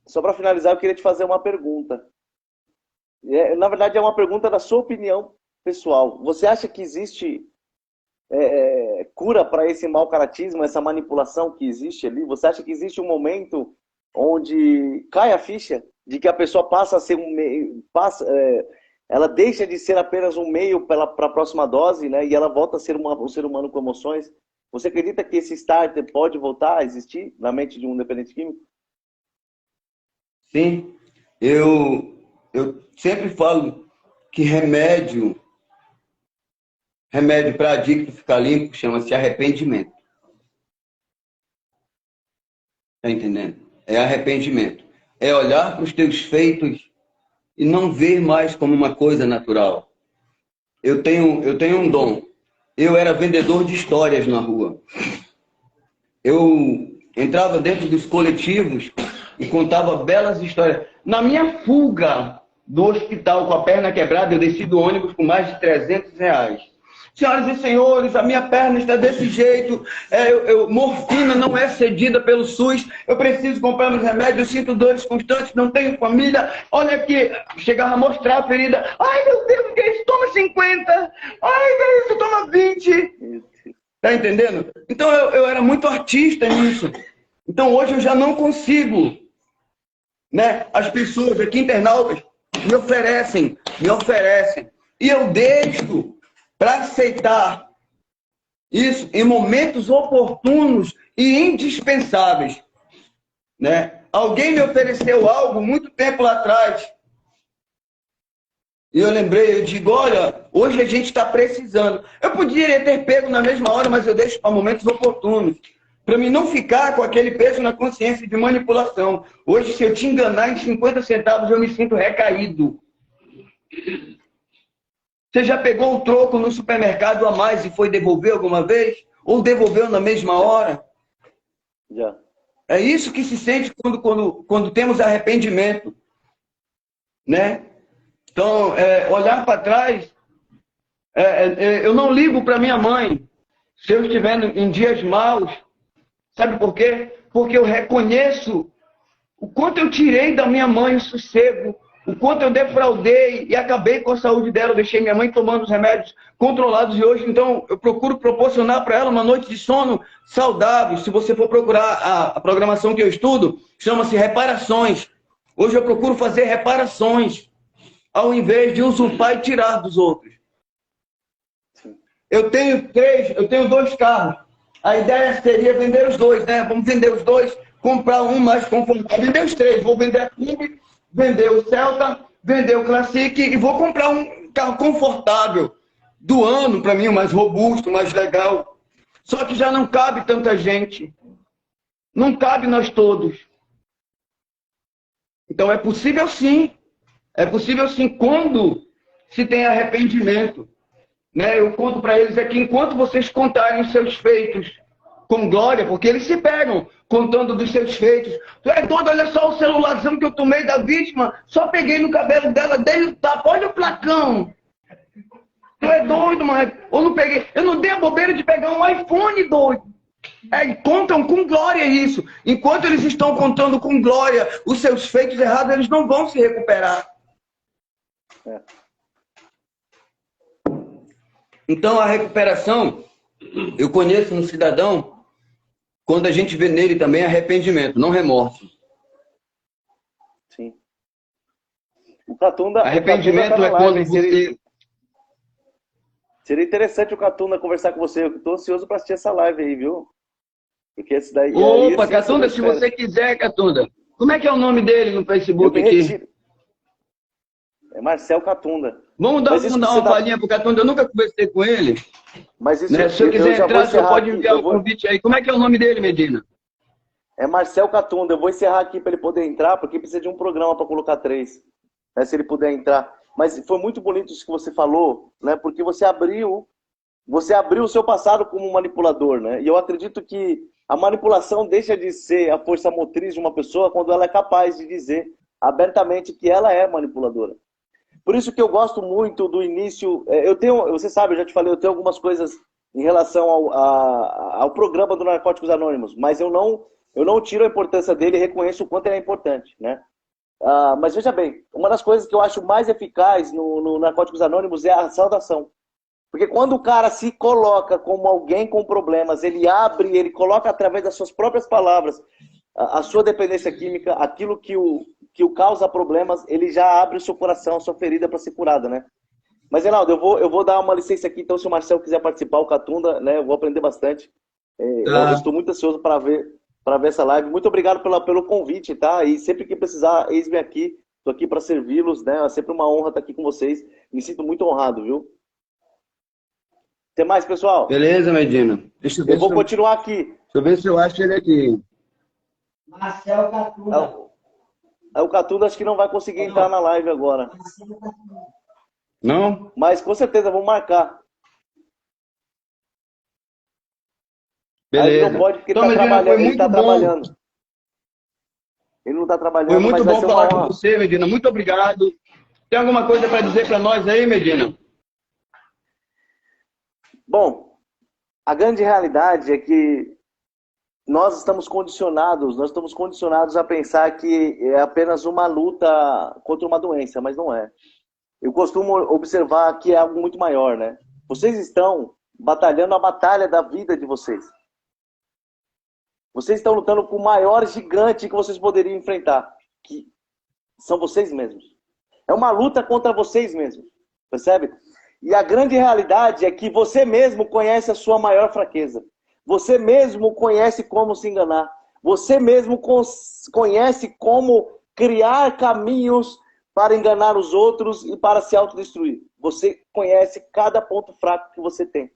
Só para finalizar, eu queria te fazer uma pergunta. Na verdade, é uma pergunta da sua opinião pessoal. Você acha que existe cura para esse mau caratismo, essa manipulação que existe ali? Você acha que existe um momento onde cai a ficha de que a pessoa passa a ser um meio, ela deixa de ser apenas um meio para a próxima dose, né? E ela volta a ser um ser humano com emoções? Você acredita que esse starter pode voltar a existir na mente de um dependente químico? Sim, eu sempre falo que remédio para adicto ficar limpo chama-se arrependimento. Tá entendendo? É arrependimento. É olhar para os teus feitos e não ver mais como uma coisa natural. Eu tenho um dom. Eu era vendedor de histórias na rua. Eu entrava dentro dos coletivos e contava belas histórias. Na minha fuga do hospital com a perna quebrada, eu desci do ônibus com mais de R$300. Senhoras e senhores, a minha perna está desse jeito, morfina não é cedida pelo SUS, eu preciso comprar meus remédios, sinto dores constantes, não tenho família, olha aqui, chegava a mostrar a ferida, ai meu Deus, que é isso? Toma 50, ai que é isso? Toma 20. Tá entendendo? Então eu era muito artista nisso. Então hoje eu já não consigo, né? As pessoas aqui, internautas, me oferecem, e eu deixo para aceitar isso em momentos oportunos e indispensáveis, né? Alguém me ofereceu algo muito tempo lá atrás e eu lembrei, eu digo, olha, hoje a gente está precisando. Eu poderia ter pego na mesma hora, mas eu deixo para momentos oportunos, para mim não ficar com aquele peso na consciência de manipulação. Hoje, se eu te enganar em 50 centavos, eu me sinto recaído. Você já pegou um troco no supermercado a mais e foi devolver alguma vez? Ou devolveu na mesma hora? Já. É isso que se sente quando temos arrependimento, né? Então, olhar para trás, eu não ligo para minha mãe se eu estiver em dias maus. Sabe por quê? Porque eu reconheço o quanto eu tirei da minha mãe o sossego, o quanto eu defraudei e acabei com a saúde dela. Eu deixei minha mãe tomando os remédios controlados e hoje, então, eu procuro proporcionar para ela uma noite de sono saudável. Se você for procurar a programação que eu estudo, chama-se reparações. Hoje eu procuro fazer reparações, ao invés de usurpar e tirar dos outros. Eu tenho 2 carros. A ideia seria vender os 2, né? Vamos vender os 2, comprar um mais confortável. Vender os 3. Vou vender a Kombi, vender o Celta, vender o Classic e vou comprar um carro confortável do ano, para mim, o mais robusto, mais legal. Só que já não cabe tanta gente. Não cabe nós todos. Então é possível sim. É possível sim quando se tem arrependimento. Né? Eu conto para eles aqui, enquanto vocês contarem os seus feitos com glória, porque eles se pegam contando dos seus feitos. Tu é doido, olha só o celularzão que eu tomei da vítima, só peguei no cabelo dela, dei o tapa, olha o placão. Tu é doido, mano. Eu não dei a bobeira de pegar um iPhone, doido. E contam com glória isso. Enquanto eles estão contando com glória os seus feitos errados, eles não vão se recuperar. Então, a recuperação, eu conheço no cidadão, quando a gente vê nele também arrependimento, não remorso. Sim. O Catunda, arrependimento é quando você... Seria interessante o Catunda conversar com você. Eu estou ansioso para assistir essa live aí, viu? Porque esse daí... Opa, Catunda, se você quiser, Catunda. Como é que é o nome dele no Facebook aqui? É Marcel Catunda. Vamos dar uma palhinha pro Catunda. Eu nunca conversei com ele. Mas isso, né? Se eu quiser entrar, você pode enviar o convite aí. Como é que é o nome dele, Medina? É Marcel Catunda. Eu vou encerrar aqui para ele poder entrar, porque precisa de um programa para colocar 3. Né? Se ele puder entrar. Mas foi muito bonito isso que você falou, né? Porque você abriu o seu passado como manipulador, né? E eu acredito que a manipulação deixa de ser a força motriz de uma pessoa quando ela é capaz de dizer abertamente que ela é manipuladora. Por isso que eu gosto muito do início. Você sabe, eu já te falei, eu tenho algumas coisas em relação ao programa do Narcóticos Anônimos, mas eu não tiro a importância dele e reconheço o quanto ele é importante, né? Mas veja bem, uma das coisas que eu acho mais eficaz no Narcóticos Anônimos é a saudação. Porque quando o cara se coloca como alguém com problemas, ele coloca através das suas próprias palavras a sua dependência química, aquilo que o causa problemas, ele já abre o seu coração, a sua ferida para ser curada, né? Mas, Reinaldo, eu vou dar uma licença aqui, então se o Marcelo quiser participar, o Catunda, né, eu vou aprender bastante. Eu estou muito ansioso para ver essa live. Muito obrigado pelo convite, tá? E sempre que precisar, eis-me aqui. Estou aqui para servi-los, né? É sempre uma honra estar aqui com vocês. Me sinto muito honrado, viu? Até mais, pessoal. Beleza, Medina. Eu vou continuar aqui. Deixa eu ver se eu acho ele aqui. Marcel Catunda. O Catunda acho que não vai conseguir entrar na live agora. Não? Mas com certeza vamos marcar. Beleza. Aí ele não pode porque então, está trabalhando. Ele está trabalhando. Ele não está trabalhando. Foi muito bom falar com você, Medina. Muito obrigado. Tem alguma coisa para dizer para nós aí, Medina? Bom, a grande realidade é que nós estamos condicionados a pensar que é apenas uma luta contra uma doença, mas não é. Eu costumo observar que é algo muito maior, né? Vocês estão batalhando a batalha da vida de vocês. Vocês estão lutando com o maior gigante que vocês poderiam enfrentar, que são vocês mesmos. É uma luta contra vocês mesmos, percebe? E a grande realidade é que você mesmo conhece a sua maior fraqueza. Você mesmo conhece como se enganar. Você mesmo conhece como criar caminhos para enganar os outros e para se autodestruir. Você conhece cada ponto fraco que você tem.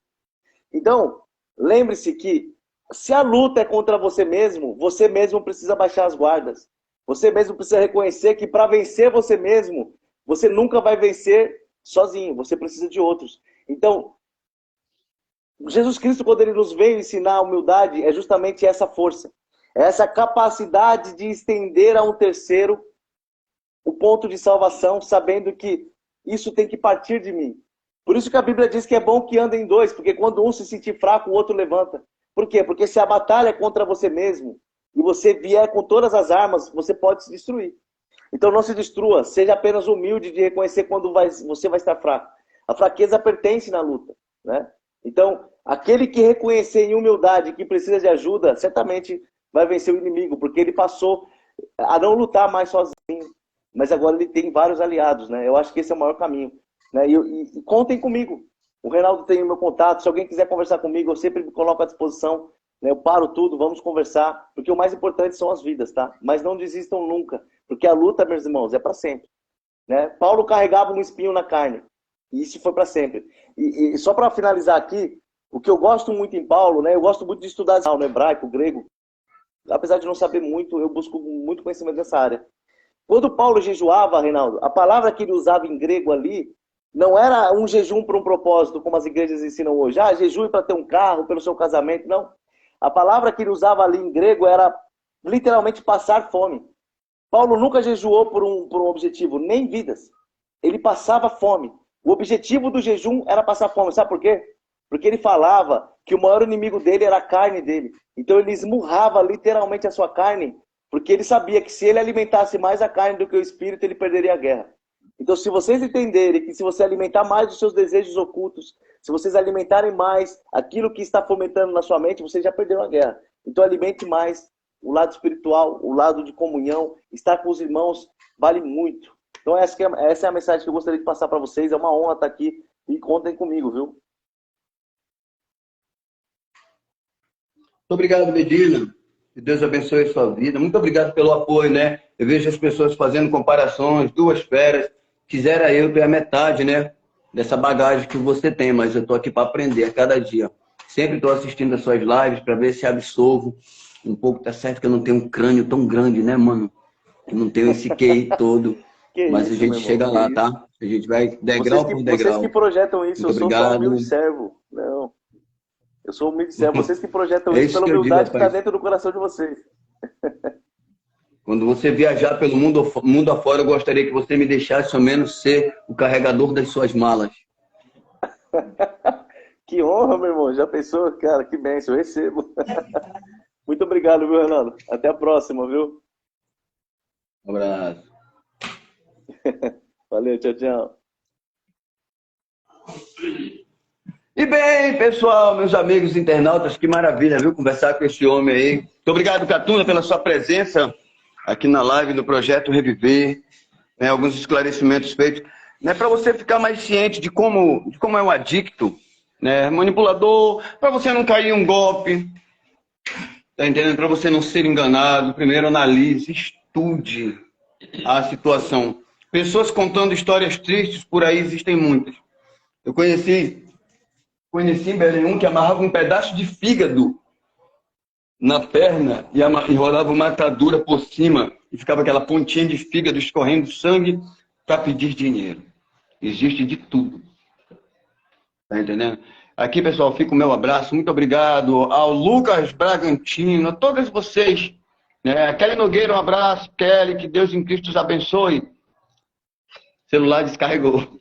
Então, lembre-se que se a luta é contra você mesmo precisa baixar as guardas. Você mesmo precisa reconhecer que para vencer você mesmo, você nunca vai vencer sozinho, você precisa de outros. Então, Jesus Cristo, quando ele nos veio ensinar a humildade, é justamente essa força. É essa capacidade de estender a um terceiro o ponto de salvação, sabendo que isso tem que partir de mim. Por isso que a Bíblia diz que é bom que andem dois, porque quando um se sentir fraco, o outro levanta. Por quê? Porque se a batalha é contra você mesmo, e você vier com todas as armas, você pode se destruir. Então não se destrua, seja apenas humilde de reconhecer quando você vai estar fraco. A fraqueza pertence na luta, né? Então, aquele que reconhecer em humildade que precisa de ajuda, certamente vai vencer o inimigo, porque ele passou a não lutar mais sozinho, mas agora ele tem vários aliados, né? Eu acho que esse é o maior caminho, né? E contem comigo. O Reinaldo tem o meu contato, se alguém quiser conversar comigo, eu sempre me coloco à disposição, né? Eu paro tudo, vamos conversar, porque o mais importante são as vidas, tá? Mas não desistam nunca, porque a luta, meus irmãos, é para sempre, né? Paulo carregava um espinho na carne, e isso foi para sempre. E só para finalizar aqui, o que eu gosto muito em Paulo, né? Eu gosto muito de estudar no hebraico, grego. Apesar de não saber muito, eu busco muito conhecimento nessa área. Quando Paulo jejuava, Reinaldo, a palavra que ele usava em grego ali não era um jejum para um propósito, como as igrejas ensinam hoje. Ah, jejum para ter um carro, pelo seu casamento. Não. A palavra que ele usava ali em grego era literalmente passar fome. Paulo nunca jejuou por um objetivo, nem vidas. Ele passava fome. O objetivo do jejum era passar fome. Sabe por quê? Porque ele falava que o maior inimigo dele era a carne dele. Então ele esmurrava literalmente a sua carne, porque ele sabia que se ele alimentasse mais a carne do que o espírito, ele perderia a guerra. Então, se vocês entenderem que se você alimentar mais os seus desejos ocultos, se vocês alimentarem mais aquilo que está fomentando na sua mente, vocês já perderam a guerra. Então, alimente mais o lado espiritual, o lado de comunhão, estar com os irmãos vale muito. Então, essa é a mensagem que eu gostaria de passar para vocês. É uma honra estar aqui e contem comigo, viu? Muito obrigado, Medina. Que Deus abençoe a sua vida. Muito obrigado pelo apoio, né? Eu vejo as pessoas fazendo comparações, duas feras. Quisera eu ter a metade, né? Dessa bagagem que você tem, mas eu tô aqui para aprender a cada dia. Sempre estou assistindo as suas lives para ver se absorvo um pouco. Tá certo que eu não tenho um crânio tão grande, né, mano? Eu não tenho esse QI todo. Mas isso, a gente chega lá, tá? A gente vai degrau por degrau. Vocês que projetam isso, muito eu obrigado. sou só humilde servo. Não. Eu sou humilde servo. Vocês que projetam isso pela humildade que está dentro do coração de vocês. Quando você viajar pelo mundo afora, eu gostaria que você me deixasse ao menos ser o carregador das suas malas. Que honra, meu irmão. Já pensou? Cara, que bênção. Eu recebo. Muito obrigado, viu, Renato? Até a próxima, viu? Um abraço. Valeu, tchau, tchau. E bem, pessoal, meus amigos internautas, que maravilha, viu? Conversar com esse homem aí. Muito obrigado, Catuna, pela sua presença aqui na live do Projeto Reviver, né, alguns esclarecimentos feitos, né, para você ficar mais ciente de como é o adicto, né, manipulador, para você não cair em um golpe, tá entendendo? Para você não ser enganado, primeiro analise, estude a situação. Pessoas contando histórias tristes, por aí existem muitas. Eu conheci em Belém um que amarrava um pedaço de fígado na perna e rolava uma atadura por cima e ficava aquela pontinha de fígado escorrendo sangue para pedir dinheiro. Existe de tudo. Tá entendendo? Aqui, pessoal, fica o meu abraço. Muito obrigado ao Lucas Bragantino, a todos vocês. Né? Kelly Nogueira, um abraço. Kelly, que Deus em Cristo os abençoe. O celular descarregou.